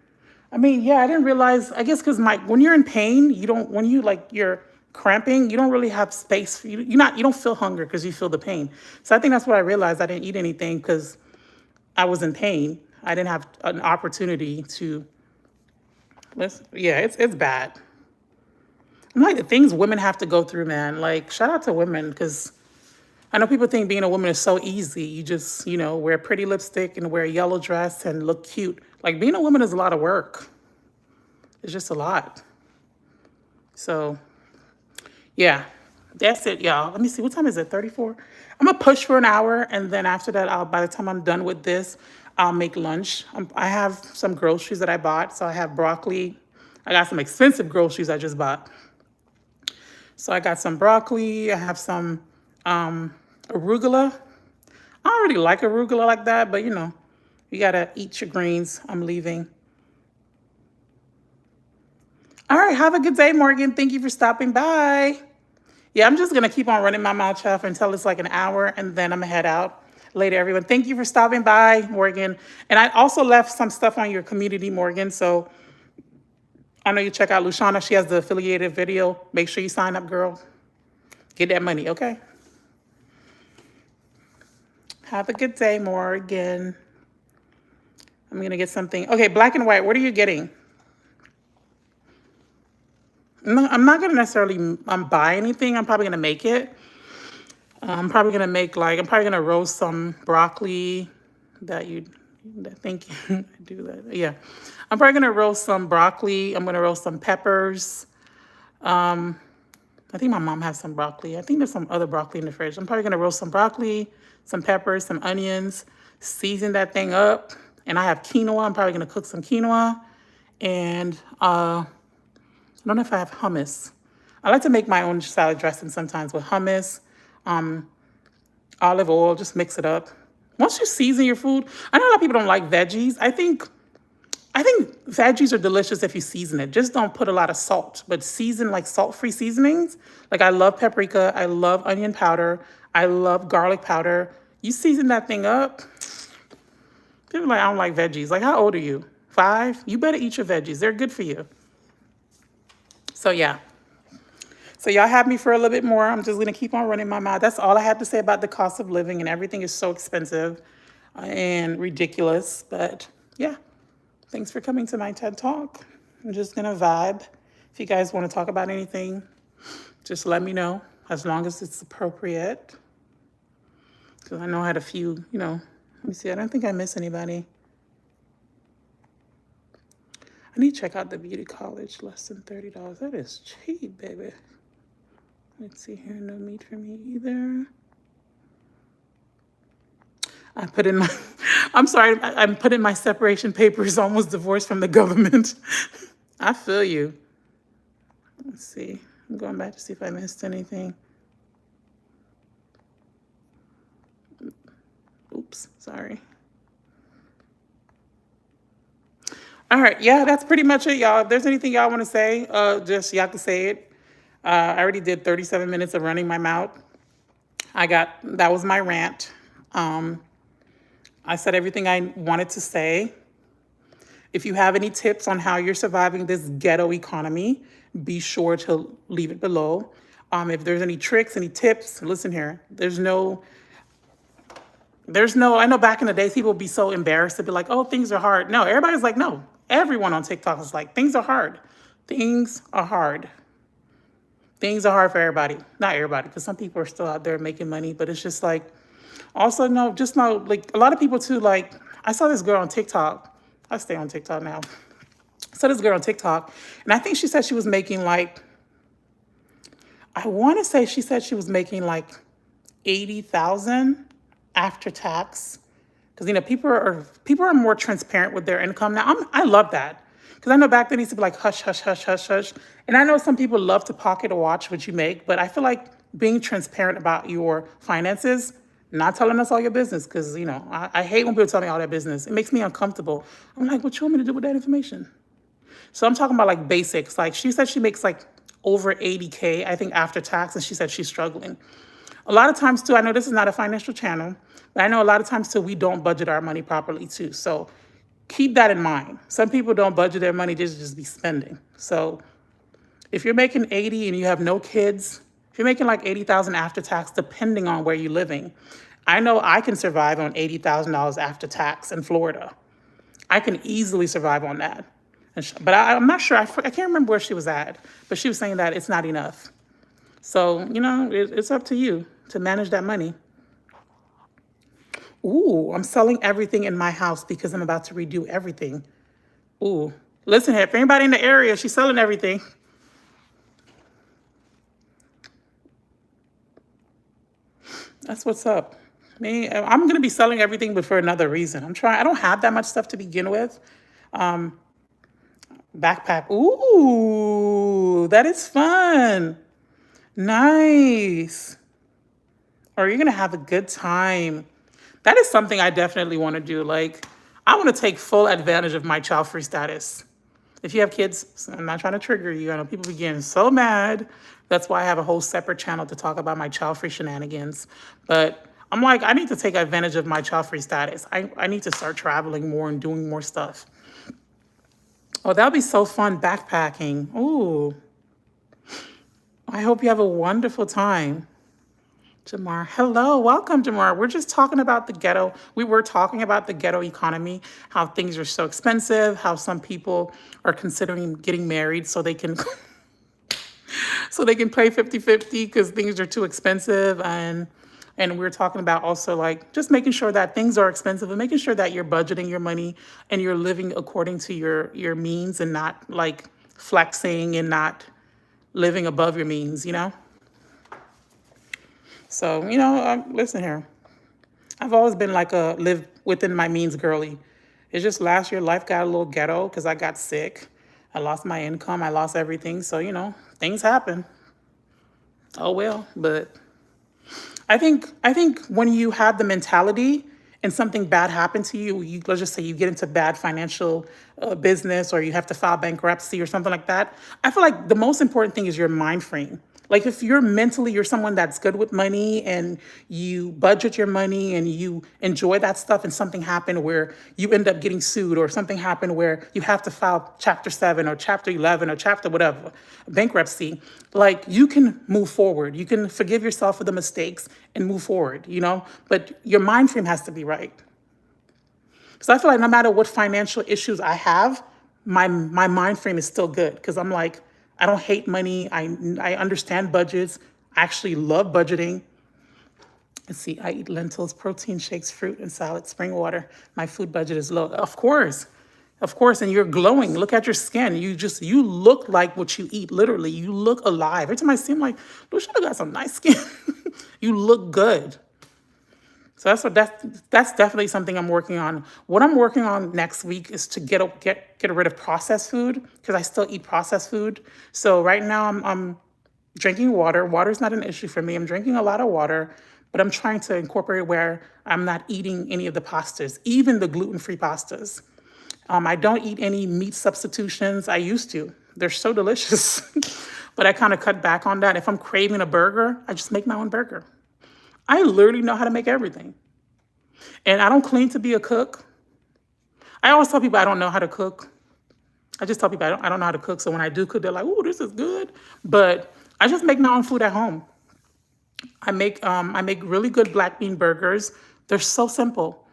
I mean, yeah, I didn't realize, I guess because when you're in pain, you're cramping, you don't really have space. You don't feel hunger because you feel the pain. So I think that's what I realized. I didn't eat anything because I was in pain. I didn't have an opportunity to, it's bad. I'm like the things women have to go through, man. Like, shout out to women because I know people think being a woman is so easy. You just, wear pretty lipstick and wear a yellow dress and look cute. Like, being a woman is a lot of work. It's just a lot. So, yeah, that's it, y'all. Let me see. What time is it? 34? I'm going to push for an hour. And then after that, by the time I'm done with this, I'll make lunch. I have some groceries that I bought. So I have broccoli. I got some expensive groceries I just bought. So I got some broccoli. I have some arugula. I don't really like arugula like that, but you gotta eat your greens. I'm leaving. All right, have a good day, Morgan. Thank you for stopping by. Yeah, I'm just gonna keep on running my mouth off until it's like an hour, and then I'm gonna head out. Later, everyone. Thank you for stopping by, Morgan. And I also left some stuff on your community, Morgan. So I know you check out Luciana. She has the affiliated video. Make sure you sign up, girl. Get that money, okay? Have a good day, Morgan. I'm going to get something. Okay, black and white. What are you getting? No, I'm not going to necessarily buy anything. I'm probably going to make it. I'm probably going to make I'm probably going to roast some broccoli that you, thank you. I do that. Yeah. I'm probably going to roast some broccoli. I'm going to roast some peppers. I think my mom has some broccoli. I think there's some other broccoli in the fridge. I'm probably going to roast some broccoli, some peppers, some onions, season that thing up. And I have quinoa. I'm probably going to cook some quinoa. And I don't know if I have hummus. I like to make my own salad dressing sometimes with hummus, olive oil, just mix it up. Once you season your food, I know a lot of people don't like veggies. I think veggies are delicious if you season it. Just don't put a lot of salt, but season like salt-free seasonings. Like I love paprika, I love onion powder, I love garlic powder. You season that thing up. People are like, I don't like veggies. Like, how old are you? 5? You better eat your veggies. They're good for you. So yeah. So y'all have me for a little bit more. I'm just gonna keep on running my mouth. That's all I have to say about the cost of living, and everything is so expensive and ridiculous. But yeah. Thanks for coming to my TED Talk. I'm just gonna vibe. If you guys want to talk about anything, just let me know, as long as it's appropriate. Because I know I had a few, let me see, I don't think I missed anybody. I need to check out the beauty college, less than $30. That is cheap, baby. Let's see here, no meat for me either. I put in my, I'm sorry, I'm putting my separation papers, almost divorced from the government. I feel you. Let's see. I'm going back to see if I missed anything. Oops, sorry. All right, yeah, that's pretty much it, y'all. If there's anything y'all want to say, just y'all can say it. I already did 37 minutes of running my mouth. That was my rant. I said everything I wanted to say. If you have any tips on how you're surviving this ghetto economy, be sure to leave it below. If there's any tricks, any tips, listen here. I know back in the days, people would be so embarrassed to be like, oh, things are hard. No, everybody's like, no. Everyone on TikTok is like, things are hard. Things are hard. Things are hard for everybody. Not everybody, because some people are still out there making money, but it's just like, also, no, just know, like, a lot of people too, like, I saw this girl on TikTok. I stay on TikTok now. I saw this girl on TikTok, and I think she said she was making like, I want to say she said she was making like 80,000 after tax. Because, people are more transparent with their income now. I love that. Because I know back then it used to be like, hush, hush, hush, hush, hush. And I know some people love to pocket or watch what you make, but I feel like being transparent about your finances, not telling us all your business, because, I hate when people tell me all their business. It makes me uncomfortable. I'm like, what you want me to do with that information? So I'm talking about like basics. Like she said she makes like over 80K, I think, after tax, and she said she's struggling. A lot of times too, I know this is not a financial channel, but I know a lot of times too, we don't budget our money properly too. So keep that in mind. Some people don't budget their money, just be spending. So if you're making 80 and you have no kids, if you're making like 80,000 after tax, depending on where you're living, I know I can survive on $80,000 after tax in Florida. I can easily survive on that. But I'm not sure, I can't remember where she was at, but she was saying that it's not enough. So, it's up to you to manage that money. Ooh, I'm selling everything in my house because I'm about to redo everything. Ooh, listen here, if anybody in the area, she's selling everything. That's what's up. I'm going to be selling everything, but for another reason. I don't have that much stuff to begin with. Backpack. Ooh, that is fun. Nice. Or you're going to have a good time. That is something I definitely want to do. Like, I want to take full advantage of my child-free status. If you have kids, I'm not trying to trigger you. I know people be getting so mad. That's why I have a whole separate channel to talk about my child-free shenanigans. But I'm like, I need to take advantage of my child-free status. I need to start traveling more and doing more stuff. Oh, that'll be so fun, backpacking. Ooh. I hope you have a wonderful time. Jamar. Hello, welcome, Jamar. We're just talking about the ghetto. We were talking about the ghetto economy, how things are so expensive, how some people are considering getting married so they can so they can pay 50-50 because things are too expensive. And we're talking about also like just making sure that things are expensive and making sure that you're budgeting your money and you're living according to your means and not like flexing and not living above your means, you know? So, listen here. I've always been like a live within my means girly. It's just last year life got a little ghetto because I got sick. I lost my income. I lost everything. So, things happen. Oh well. But I think when you have the mentality and something bad happened to you, let's just say you get into bad financial business or you have to file bankruptcy or something like that. I feel like the most important thing is your mind frame. Like if you're someone that's good with money and you budget your money and you enjoy that stuff and something happened where you end up getting sued or something happened where you have to file chapter 7 or chapter 11 or chapter whatever, bankruptcy, like you can move forward. You can forgive yourself for the mistakes and move forward, but your mind frame has to be right. So I feel like no matter what financial issues I have, my mind frame is still good because I'm like, I don't hate money. I understand budgets. I actually love budgeting. Let's see, I eat lentils, protein shakes, fruit, and salad, spring water. My food budget is low. Of course. Of course, and you're glowing. Look at your skin. You look like what you eat, literally. You look alive. Every time I see him, like, Lucia got some nice skin. You look good. So that's definitely something I'm working on. What I'm working on next week is to get rid of processed food because I still eat processed food. So right now I'm drinking water. Water's not an issue for me. I'm drinking a lot of water, but I'm trying to incorporate where I'm not eating any of the pastas, even the gluten-free pastas. I don't eat any meat substitutions. I used to. They're so delicious, but I kind of cut back on that. If I'm craving a burger, I just make my own burger. I literally know how to make everything. And I don't claim to be a cook. I always tell people I don't know how to cook. I just tell people I don't know how to cook. So when I do cook, they're like, "Oh, this is good." But I just make my own food at home. I make really good black bean burgers. They're so simple.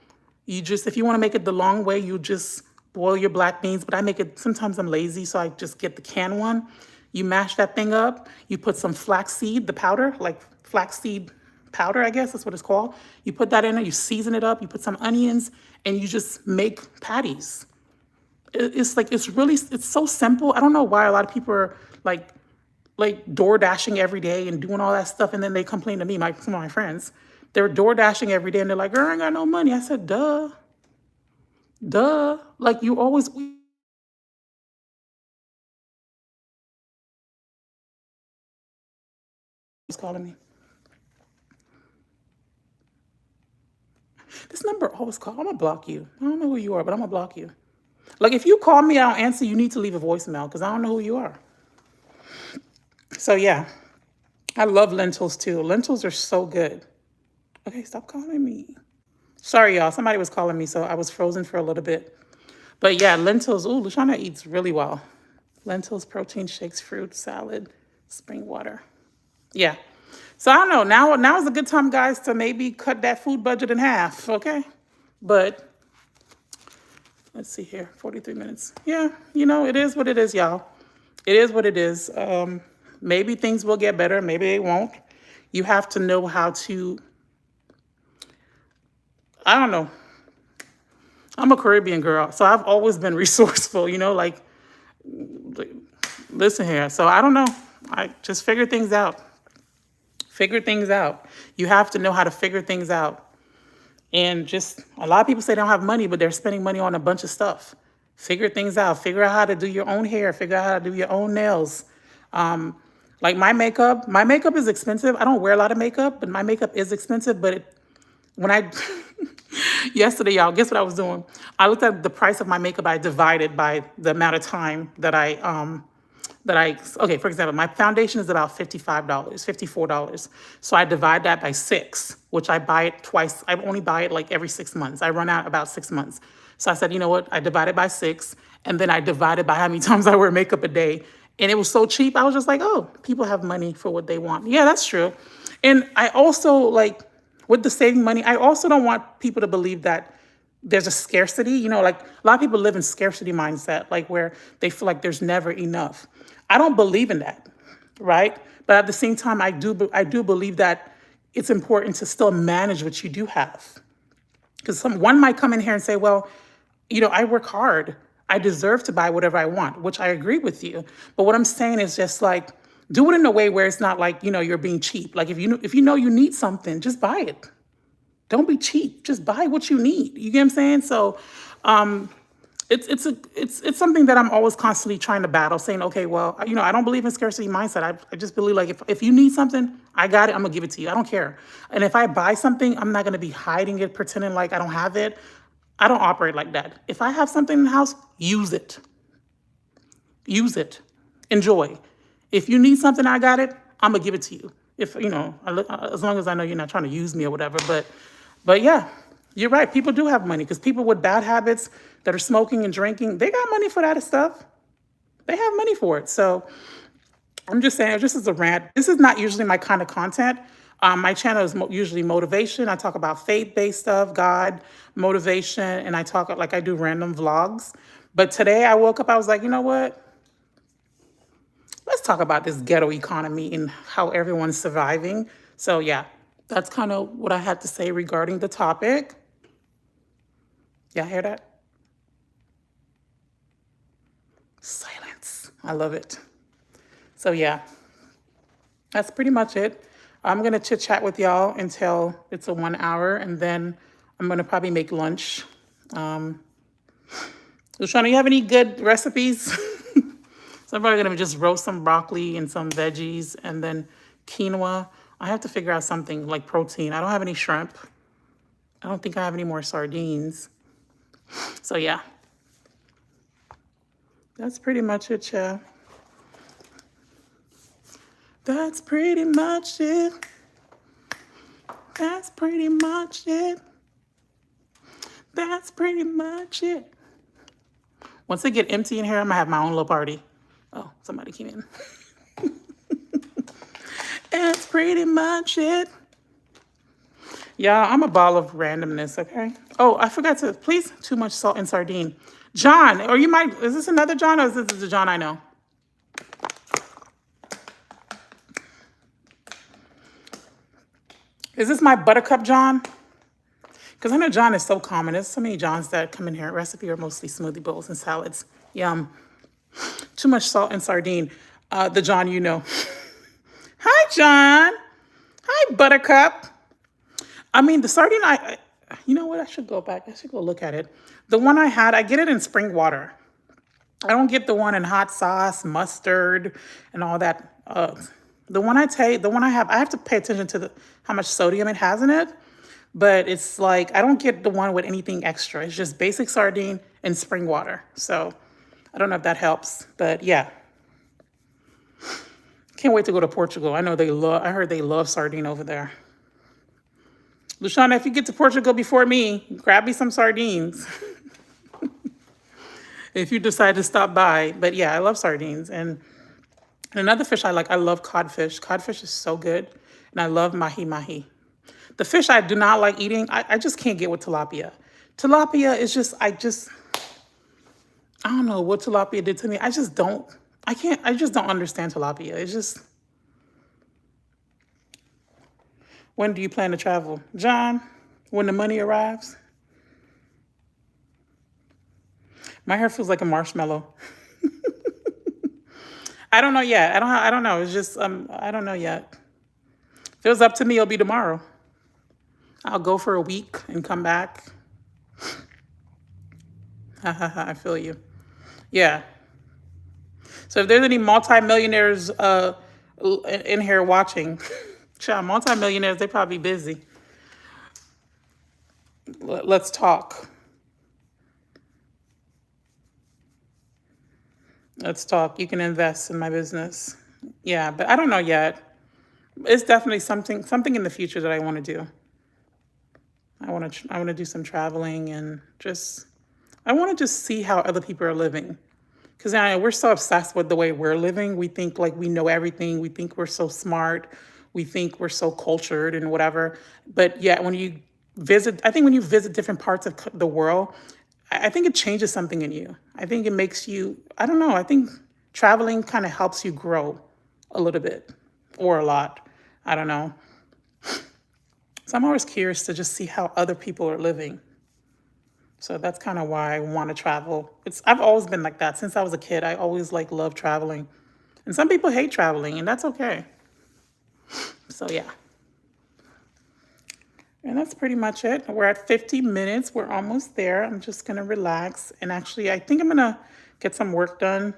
If you want to make it the long way, you just boil your black beans. But I make it, sometimes I'm lazy, so I just get the canned one. You mash that thing up. You put some flaxseed, the powder, like flaxseed powder, I guess that's what it's called. You put that in there, you season it up, you put some onions, and you just make patties. It's so simple. I don't know why a lot of people are like door dashing every day and doing all that stuff, and then they complain to me, some of my friends. They're door dashing every day and they're like, "Girl, I ain't got no money." I said, duh. Like you always was calling me. This number always call. I'm gonna block you. I don't know who you are, but I'm gonna block you. Like if you call me, I don't answer. You need to leave a voicemail because I don't know who you are. So yeah, I love lentils too. Lentils are so good. Okay, stop calling me. Sorry, y'all. Somebody was calling me, so I was frozen for a little bit. But yeah, lentils. Ooh, Luciana eats really well. Lentils, protein shakes, fruit, salad, spring water. Yeah. So I don't know. Now is a good time, guys, to maybe cut that food budget in half. Okay. But let's see here. 43 minutes. Yeah. It is what it is, y'all. It is what it is. Maybe things will get better. Maybe they won't. You have to know how to. I don't know. I'm a Caribbean girl, so I've always been resourceful, like, listen here. So I don't know. I just figure things out. Figure things out. You have to know how to figure things out. And just a lot of people say they don't have money, but they're spending money on a bunch of stuff. Figure things out. Figure out how to do your own hair. Figure out how to do your own nails. Like my makeup is expensive. I don't wear a lot of makeup, but my makeup is expensive. But when I yesterday, y'all, guess what I was doing? I looked at the price of my makeup. I divided by the amount of time okay, for example, my foundation is about $55, $54. So I divide that by 6, which I buy it twice. I only buy it like every 6 months. I run out about 6 months. So I said, you know what? I divided by 6, and then I divided by how many times I wear makeup a day. And it was so cheap. I was just like, oh, people have money for what they want. Yeah, that's true. And I also like with the saving money, I also don't want people to believe that there's a scarcity. Like a lot of people live in scarcity mindset, like where they feel like there's never enough. I don't believe in that, right? But at the same time, I do believe that it's important to still manage what you do have. Because one might come in here and say, well, I work hard. I deserve to buy whatever I want, which I agree with you. But what I'm saying is just like, do it in a way where it's not like, you're being cheap. Like if you know you need something, just buy it. Don't be cheap. Just buy what you need. You get what I'm saying? So it's something that I'm always constantly trying to battle, saying, okay, well, I don't believe in scarcity mindset. I just believe like if you need something, I got it, I'm gonna give it to you. I don't care. And if I buy something, I'm not gonna be hiding it, pretending like I don't have it. I don't operate like that. If I have something in the house, use it. Use it. Enjoy. If you need something, I got it, I'm gonna give it to you. If as long as I know you're not trying to use me or whatever. But yeah, you're right. People do have money because people with bad habits that are smoking and drinking, they got money for that stuff. They have money for it. So I'm just saying, just as a rant, this is not usually my kind of content. My channel is usually motivation. I talk about faith-based stuff, God, motivation, and I do random vlogs. But today I woke up, I was like, you know what? Let's talk about this ghetto economy and how everyone's surviving. So yeah, that's kind of what I had to say regarding the topic. Y'all hear that? Silence. I love it. So yeah, that's pretty much it. I'm gonna chit chat with y'all until it's a 1 hour, and then I'm gonna probably make lunch. Luciana, you have any good recipes? So I'm probably gonna just roast some broccoli and some veggies, and then quinoa. I have to figure out something like protein. I don't have any shrimp. I don't think I have any more sardines. So yeah, that's pretty much it, yeah. That's pretty much it. That's pretty much it. That's pretty much it. Once I get empty in here, I'm gonna have my own little party. Oh, somebody came in. That's pretty much it. Yeah, I'm a ball of randomness, okay? Oh, I forgot to, please, too much salt and sardine. John, or is this another John, or is this the John I know? Is this my buttercup John? Because I know John is so common. There's so many Johns that come in here. Recipe are mostly smoothie bowls and salads. Yum. Too much salt and sardine. The John you know. Hi, John. Hi, buttercup. I mean, the sardine, you know what? I should go back. I should go look at it. The one I had, I get it in spring water. I don't get the one in hot sauce, mustard, and all that. The one I have to pay attention to how much sodium it has in it. But it's like, I don't get the one with anything extra. It's just basic sardine and spring water. So I don't know if that helps, but yeah. Can't wait to go to Portugal. I heard they love sardine over there. Luciana, if you get to Portugal before me, grab me some sardines. If you decide to stop by. But yeah, I love sardines. And another fish I love codfish. Codfish is so good. And I love mahi-mahi. The fish I do not like eating, I just can't get with tilapia. Tilapia is I don't know what tilapia did to me. I just don't understand tilapia. It's just, when do you plan to travel? John, when the money arrives? My hair feels like a marshmallow. I don't know yet. I don't know. It's just, I don't know yet. If it was up to me, it'll be tomorrow. I'll go for a week and come back. I feel you. Yeah. So if there's any multimillionaires in here watching, multimillionaires, they probably busy. Let's talk. Let's talk. You can invest in my business. Yeah, but I don't know yet. It's definitely something in the future that I want to do. I want to do some traveling and I want to just see how other people are living. Because we're so obsessed with the way we're living. We think like we know everything. We think we're so smart. we think we're so cultured and whatever. But yeah, when you visit, I think when you visit different parts of the world, I think it changes something in you. I think it makes you, I don't know, I think traveling kind of helps you grow a little bit or a lot. I don't know. So I'm always curious to just see how other people are living. So that's kind of why I want to travel. I've always been like that since I was a kid. I always like love traveling. And some people hate traveling, and that's okay. So yeah. And that's pretty much it. We're at 50 minutes. We're almost there. I'm just going to relax. And actually, I think I'm going to get some work done.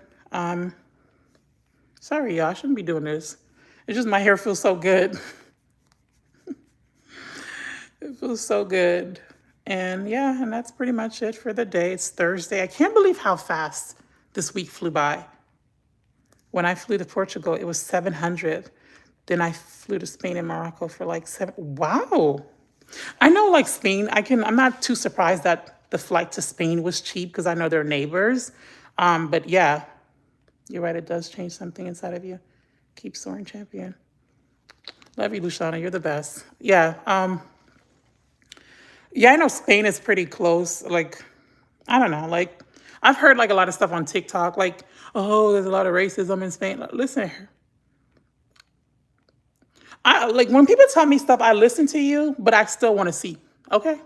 Sorry, y'all. I shouldn't be doing this. It's just my hair feels so good. It feels so good. And yeah, and that's pretty much it for the day. It's Thursday. I can't believe how fast this week flew by. When I flew to Portugal, it was 700. Then I flew to Spain and Morocco for like 7. Wow. I know like Spain, I'm not too surprised that the flight to Spain was cheap because I know they're neighbors. But yeah, you're right. It does change something inside of you. Keep soaring, champion. Love you, Luciana. You're the best. Yeah. Yeah, I know Spain is pretty close. Like, I don't know. Like, I've heard like a lot of stuff on TikTok. Like, oh, there's a lot of racism in Spain. Listen, I like when people tell me stuff, I listen to you, but I still want to see. Okay?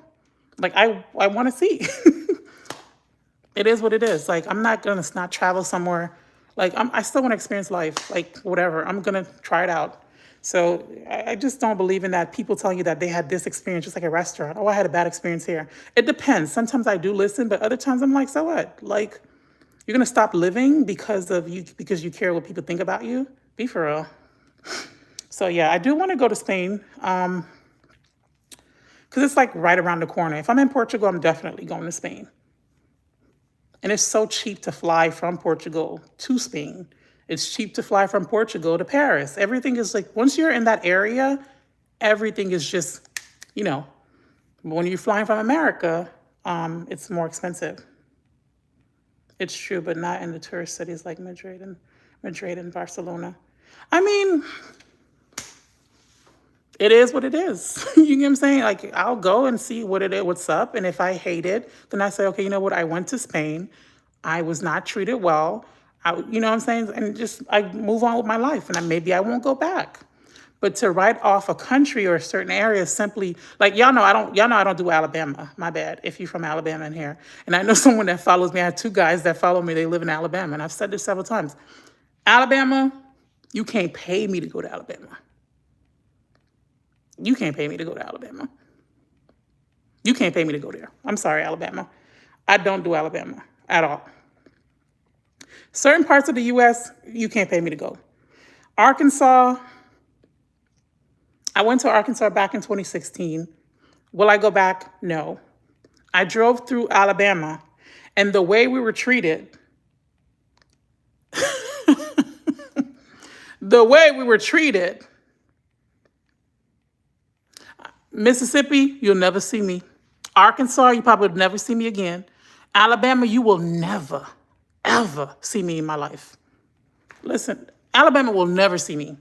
Like I want to see. It is what it is. Like I'm not gonna not travel somewhere. Like I still want to experience life. Like whatever. I'm gonna try it out. So I just don't believe in that. People telling you that they had this experience, just like a restaurant. Oh, I had a bad experience here. It depends. Sometimes I do listen, but other times I'm like, so what? Like you're gonna stop living because you care what people think about you? Be for real. So yeah, I do want to go to Spain because it's like right around the corner. If I'm in Portugal, I'm definitely going to Spain. And it's so cheap to fly from Portugal to Spain. It's cheap to fly from Portugal to Paris. Everything is like, once you're in that area, everything is just, you know, when you're flying from America, it's more expensive. It's true, but not in the tourist cities like Madrid and Barcelona. I mean, it is what it is. You know what I'm saying? Like, I'll go and see what's up. And if I hate it, then I say, okay, you know what? I went to Spain. I was not treated well. You know what I'm saying? And just, I move on with my life and maybe I won't go back. But to write off a country or a certain area simply, like, y'all know I don't do Alabama. My bad. If you're from Alabama in here. And I know someone that follows me. I have 2 guys that follow me. They live in Alabama. And I've said this several times. Alabama, you can't pay me to go to Alabama. You can't pay me to go to Alabama. You can't pay me to go there. I'm sorry, Alabama. I don't do Alabama at all. Certain parts of the U.S., you can't pay me to go. Arkansas, I went to Arkansas back in 2016. Will I go back? No. I drove through Alabama, and the way we were treated, Mississippi, you'll never see me. Arkansas, you probably would never see me again. Alabama, you will never, ever see me in my life. Listen, Alabama will never see me.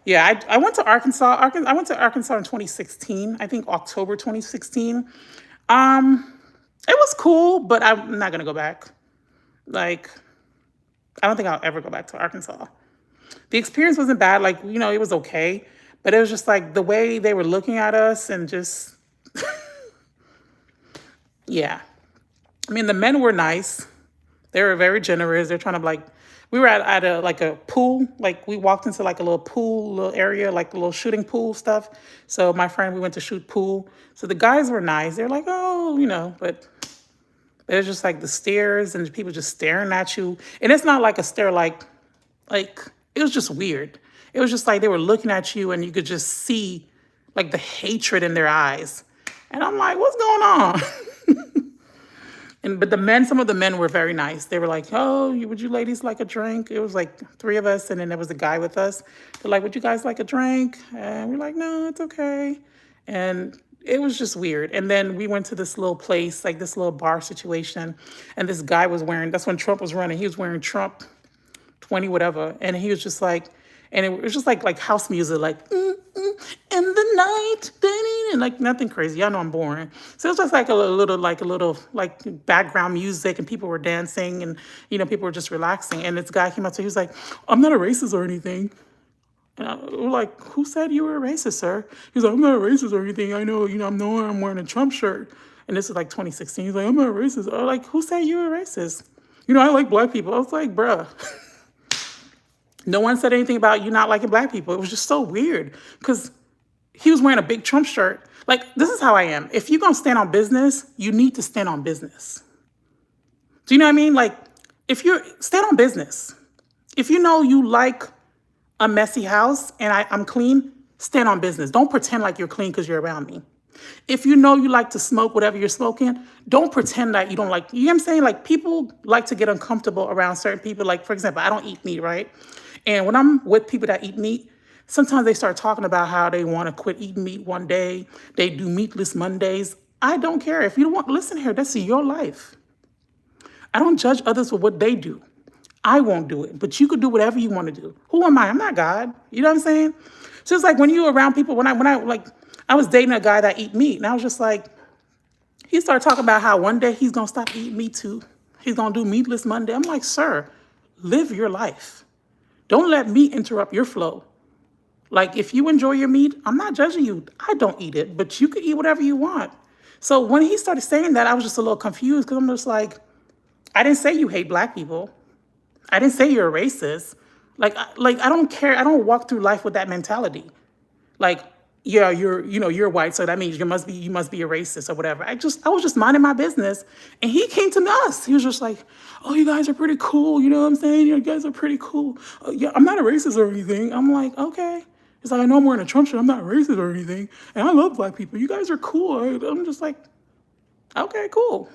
Yeah, I went to Arkansas. I went to Arkansas in 2016. I think October 2016. It was cool, but I'm not gonna go back. Like, I don't think I'll ever go back to Arkansas. The experience wasn't bad. Like, you know, it was okay. But it was just like the way they were looking at us and just, yeah. I mean, the men were nice. They were very generous. They're trying to like, we were at a pool. Like we walked into like a little pool, little area, like a little shooting pool stuff. So my friend, we went to shoot pool. So the guys were nice. They're like, oh, you know, but it was just like the stares and people just staring at you. And it's not like a stare like it was just weird. It was just like they were looking at you and you could just see like the hatred in their eyes. And I'm like, what's going on? But some of the men were very nice. They were like, oh, would you ladies like a drink? It was like 3 of us and then there was a guy with us. They're like, would you guys like a drink? And we're like, no, it's okay. And it was just weird. And then we went to this little place, like this little bar situation. And this guy was wearing, that's when Trump was running. He was wearing Trump 20 whatever. And he was just like, And it was just like house music, like in the night, and like nothing crazy. Y'all know I'm boring. So it was just like a little background music, and people were dancing, and people were just relaxing. And this guy came up to me, he was like, "I'm not a racist or anything." And I was like, "Who said you were a racist, sir?" He's like, "I'm not a racist or anything. I know, I'm wearing a Trump shirt." And this is like 2016. He's like, "I'm not a racist." I was like, "Who said you were a racist?" I like black people. I was like, bruh. No one said anything about you not liking black people. It was just so weird because he was wearing a big Trump shirt. Like, this is how I am. If you're going to stand on business, you need to stand on business. Do you know what I mean? Like, if you're, stand on business. If you know you like a messy house and I'm clean, stand on business. Don't pretend like you're clean because you're around me. If you know you like to smoke whatever you're smoking, don't pretend that you don't like, you know what I'm saying? Like, people like to get uncomfortable around certain people. Like, for example, I don't eat meat, right? And when I'm with people that eat meat, sometimes they start talking about how they want to quit eating meat one day. They do meatless Mondays. I don't care. If you don't want, listen here, that's your life. I don't judge others for what they do. I won't do it, but you could do whatever you want to do. Who am I? I'm not God. You know what I'm saying? So it's like when you're around people, I was dating a guy that eat meat, and I was just like, he started talking about how one day he's going to stop eating meat too. He's going to do meatless Monday. I'm like, sir, live your life. Don't let meat interrupt your flow. Like, if you enjoy your meat, I'm not judging you. I don't eat it, but you can eat whatever you want. So when he started saying that, I was just a little confused because I'm just like, I didn't say you hate black people. I didn't say you're a racist. I don't care. I don't walk through life with that mentality. Like, yeah, you're white, so that means you must be a racist or whatever. I was just minding my business, and he came to us. He was just like, "Oh, you guys are pretty cool. You know what I'm saying? You guys are pretty cool. Yeah, I'm not a racist or anything." I'm like, okay. It's like, I know I'm wearing a Trump shirt. I'm not racist or anything, and I love black people. You guys are cool. I'm just like, okay, cool.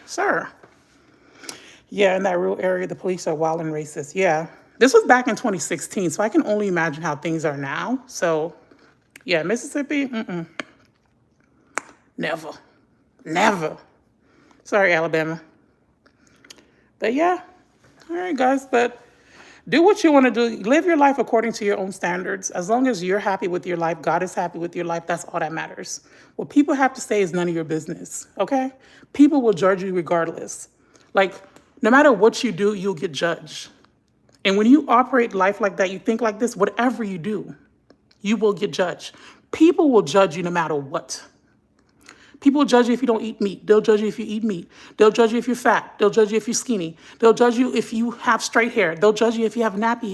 Sir. Yeah, in that rural area, the police are wild and racist. Yeah. This was back in 2016, so I can only imagine how things are now. So, yeah, Mississippi, never. Never. Sorry, Alabama. But yeah, all right, guys. But do what you want to do. Live your life according to your own standards. As long as you're happy with your life, God is happy with your life, that's all that matters. What people have to say is none of your business, okay? People will judge you regardless. Like, no matter what you do, you'll get judged. And when you operate life like that, you think like this, whatever you do, you will get judged. People will judge you no matter what. People will judge you if you don't eat meat. They'll judge you if you eat meat. They'll judge you if you're fat. They'll judge you if you're skinny. They'll judge you if you have straight hair. They'll judge you if you have nappy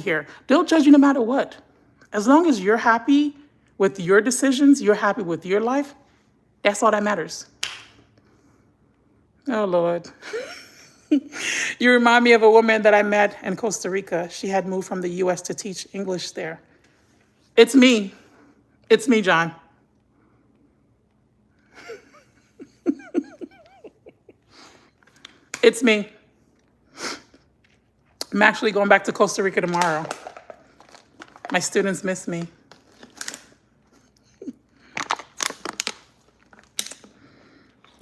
hair. They'll judge you no matter what. As long as you're happy with your decisions, you're happy with your life, that's all that matters. Oh, Lord. You remind me of a woman that I met in Costa Rica. She had moved from the U.S. to teach English there. It's me. It's me, John. It's me. I'm actually going back to Costa Rica tomorrow. My students miss me.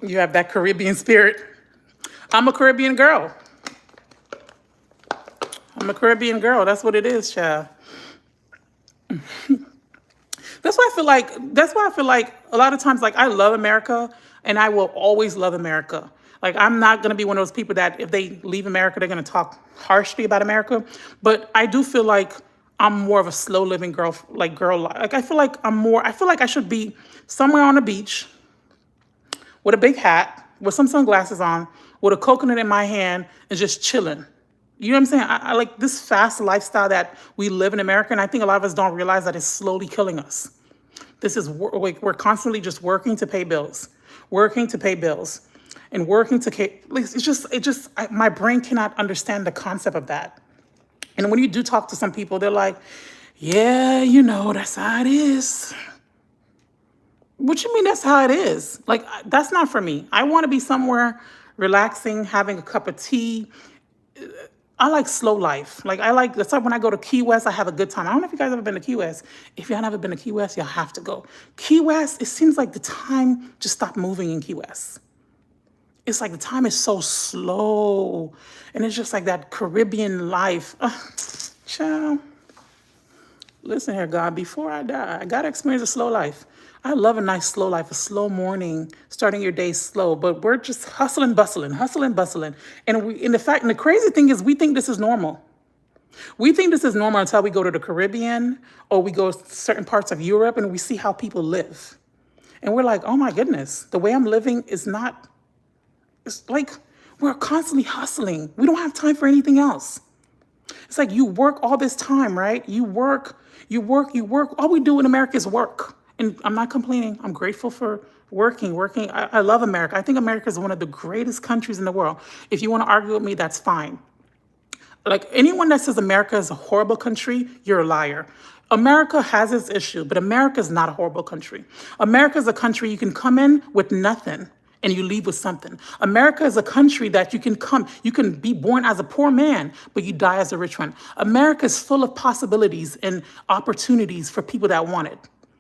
You have that Caribbean spirit. I'm a Caribbean girl. That's what it is, child. That's why I feel like a lot of times, like, I love America and I will always love America. Like, I'm not going to be one of those people that if they leave America, they're going to talk harshly about America. But I do feel like I'm more of a slow living girl. Like, I feel like I should be somewhere on the beach with a big hat, with some sunglasses on, with a coconut in my hand, and just chilling. You know what I'm saying? I like this fast lifestyle that we live in America, and I think a lot of us don't realize that it's slowly killing us. We're constantly just working to pay bills, and working to my brain cannot understand the concept of that. And when you do talk to some people, they're like, yeah, that's how it is. What you mean that's how it is? Like, that's not for me. I want to be somewhere relaxing, having a cup of tea. I like slow life. That's why when I go to Key West, I have a good time. I don't know if you guys ever been to Key West. If y'all never been to Key West, y'all have to go. Key West, it seems like the time just stopped moving in Key West. It's like the time is so slow. And it's just like that Caribbean life. Child, listen here, God, before I die, I got to experience a slow life. I love a nice slow life, a slow morning, starting your day slow, but we're just hustling, bustling, hustling, bustling. And the crazy thing is we think this is normal. We think this is normal until we go to the Caribbean or we go to certain parts of Europe and we see how people live. And we're like, oh my goodness, the way I'm living is not, it's like we're constantly hustling. We don't have time for anything else. It's like you work all this time, right? You work, you work, you work. All we do in America is work. And I'm not complaining. I'm grateful for working. I love America. I think America is one of the greatest countries in the world. If you want to argue with me, that's fine. Like anyone that says America is a horrible country, you're a liar. America has its issue, but America is not a horrible country. America is a country you can come in with nothing and you leave with something. America is a country that you can be born as a poor man, but you die as a rich one. America is full of possibilities and opportunities for people that want it.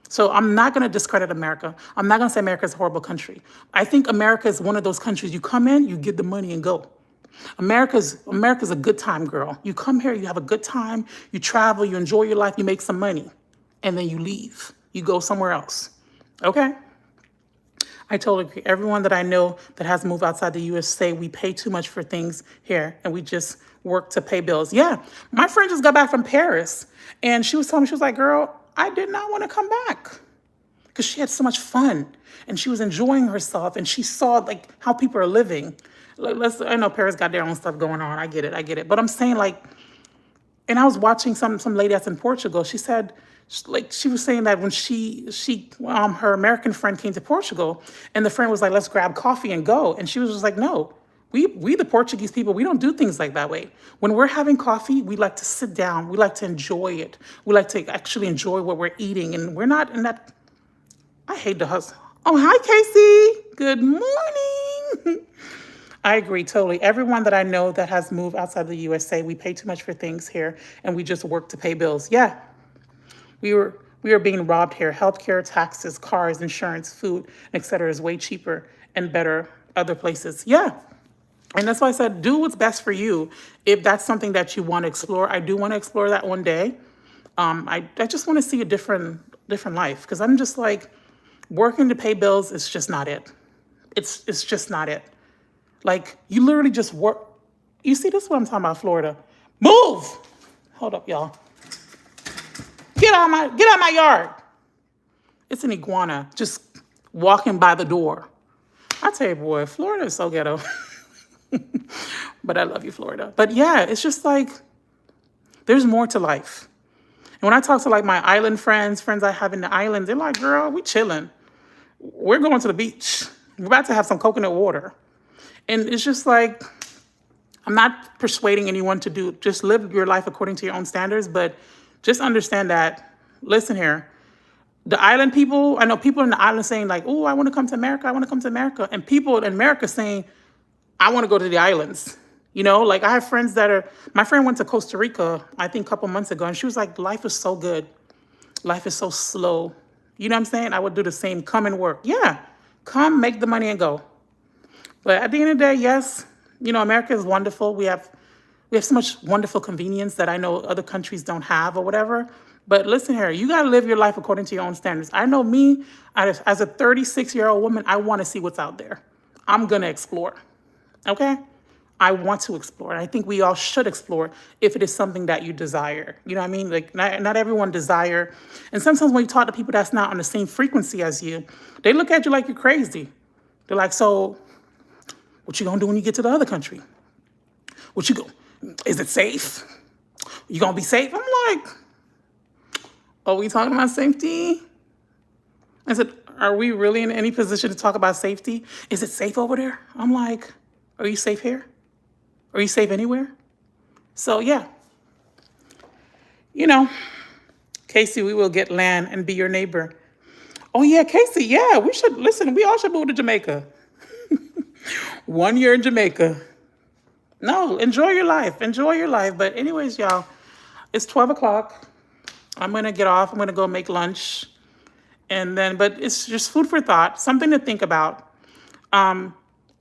So I'm not going to discredit America. I'm not going to say America is a horrible country. I think America is one of those countries you come in, you get the money and go. America's a good time girl. You come here, you have a good time, you travel, you enjoy your life, you make some money, and then you leave. You go somewhere else. Okay? I totally agree. Everyone that I know that has moved outside the US say we pay too much for things here and we just work to pay bills. Yeah. My friend just got back from Paris and she was telling me, she was like, girl, I did not want to come back because she had so much fun and she was enjoying herself and she saw like how people are living. I know Paris got their own stuff going on. I get it. But I'm saying like, and I was watching some lady that's in Portugal. She said, like she was saying that when her American friend came to Portugal, and the friend was like, let's grab coffee and go. And she was just like, no, we the Portuguese people, we don't do things like that way. When we're having coffee, we like to sit down. We like to enjoy it. We like to actually enjoy what we're eating. And we're not in that. I hate the hustle. Oh, hi, Casey. Good morning. I agree totally. Everyone that I know that has moved outside the USA, we pay too much for things here and we just work to pay bills. Yeah, we are being robbed here. Healthcare, taxes, cars, insurance, food, etc. is way cheaper and better other places. Yeah. And that's why I said, do what's best for you. If that's something that you want to explore, I do want to explore that one day. I just want to see a different life because I'm just like, working to pay bills is just not it. It's just not it. Like, you literally just work. You see, this is what I'm talking about, Florida. Move! Hold up, y'all. Get out of my yard. It's an iguana just walking by the door. I tell you, boy, Florida is so ghetto. But I love you, Florida. But yeah, it's just like, there's more to life. And when I talk to like my island friends I have in the islands, they're like, girl, we chilling. We're going to the beach. We're about to have some coconut water. And it's just like, I'm not persuading anyone to just live your life according to your own standards, but just understand that, listen here, the island people, I know people in the island saying like, oh, I want to come to America. I want to come to America. And people in America saying, I want to go to the islands. You know, like I have friends my friend went to Costa Rica, I think a couple months ago, and she was like, life is so good. Life is so slow. You know what I'm saying? I would do the same, come and work. Yeah, come, make the money and go. But at the end of the day, yes, you know, America is wonderful. We have so much wonderful convenience that I know other countries don't have or whatever. But listen here, you got to live your life according to your own standards. I know me, as a 36-year-old woman, I want to see what's out there. I'm going to explore, okay? I want to explore. And I think we all should explore if it is something that you desire. You know what I mean? Like, not everyone desire. And sometimes when you talk to people that's not on the same frequency as you, they look at you like you're crazy. They're like, so what you gonna do when you get to the other country? Is it safe? You gonna be safe? I'm like, are we talking about safety? I said, are we really in any position to talk about safety? Is it safe over there? I'm like, are you safe here? Are you safe anywhere? So yeah, you know, Casey, we will get land and be your neighbor. Oh yeah, Casey, yeah, we all should move to Jamaica. 1 year in Jamaica. No, enjoy your life. But anyways, y'all, it's 12 o'clock. I'm going to get off. I'm going to go make lunch. But it's just food for thought, something to think about.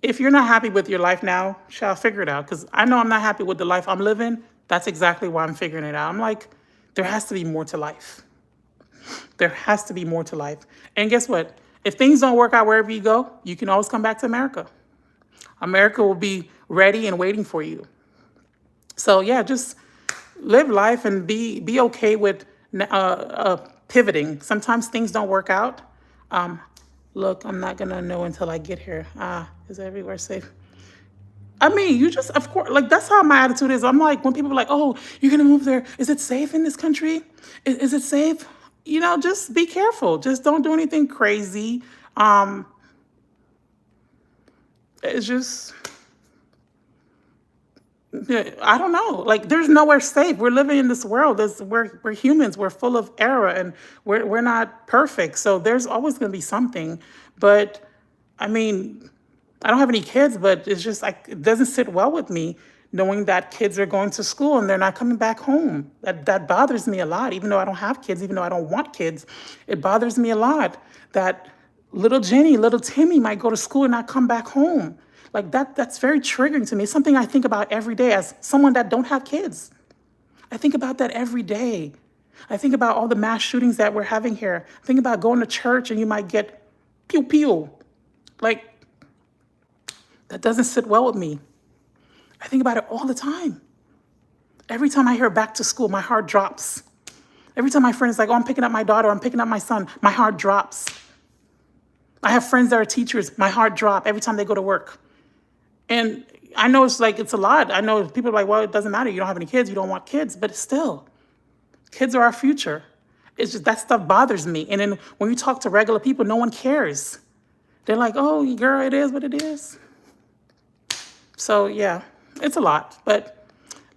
If you're not happy with your life now, shall figure it out. Because I know I'm not happy with the life I'm living. That's exactly why I'm figuring it out. I'm like, there has to be more to life. There has to be more to life. And guess what? If things don't work out wherever you go, you can always come back to America. America will be ready and waiting for you. So yeah, just live life and be okay with pivoting. Sometimes things don't work out. Um, Look, I'm not gonna know until I get here. Is everywhere safe? I mean, you just, of course, like that's how my attitude is. I'm like, when people are like, oh, you're gonna move there. Is it safe in this country? Is it safe? You know, just be careful. Just don't do anything crazy. Um, it's just, yeah, I don't know. Like, there's nowhere safe. We're living in this world. We're humans. We're full of error, and we're not perfect. So there's always going to be something. But I mean, I don't have any kids, but it's just like it doesn't sit well with me knowing that kids are going to school and they're not coming back home. That bothers me a lot. Even though I don't have kids, even though I don't want kids, it bothers me a lot that little Jenny, little Timmy might go to school and not come back home. Like that's very triggering to me. It's something I think about every day as someone that don't have kids. I think about that every day. I think about all the mass shootings that we're having here. I think about going to church and you might get pew pew. Like, that doesn't sit well with me. I think about it all the time. Every time I hear back to school, my heart drops. Every time my friend is like, oh, I'm picking up my daughter, I'm picking up my son, my heart drops. I have friends that are teachers, my heart drops every time they go to work. And I know it's like, it's a lot. I know people are like, well, it doesn't matter. You don't have any kids, you don't want kids, but still, kids are our future. It's just that stuff bothers me. And then when you talk to regular people, no one cares. They're like, oh, girl, it is what it is. So yeah, it's a lot, but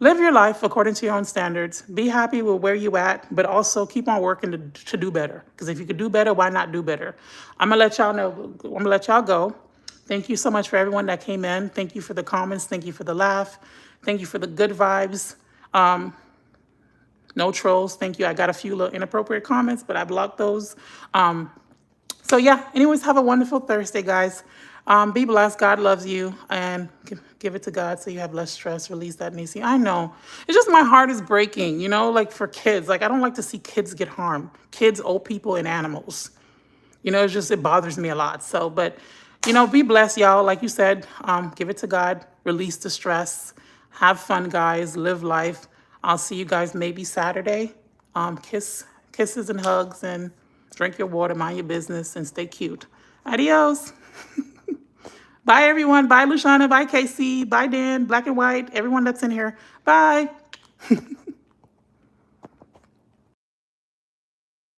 live your life according to your own standards. Be happy with where you at, but also keep on working to do better. Because if you could do better, why not do better? I'm gonna let y'all know. I'm gonna let y'all go. Thank you so much for everyone that came in. Thank you for the comments. Thank you for the laugh. Thank you for the good vibes. No trolls. Thank you. I got a few little inappropriate comments, but I blocked those. So yeah, anyways, have a wonderful Thursday, guys. Be blessed. God loves you, and give it to God so you have less stress. Release that Nisi. I know. It's just my heart is breaking, like for kids. Like I don't like to see kids get harmed. Kids, old people, and animals. It's just, it bothers me a lot. So, but, be blessed, y'all. Like you said, give it to God. Release the stress. Have fun, guys. Live life. I'll see you guys maybe Saturday. Kisses and hugs, and drink your water, mind your business, and stay cute. Adios. Bye, everyone. Bye, Lushana. Bye, Casey. Bye, Dan. Black and White. Everyone that's in here. Bye.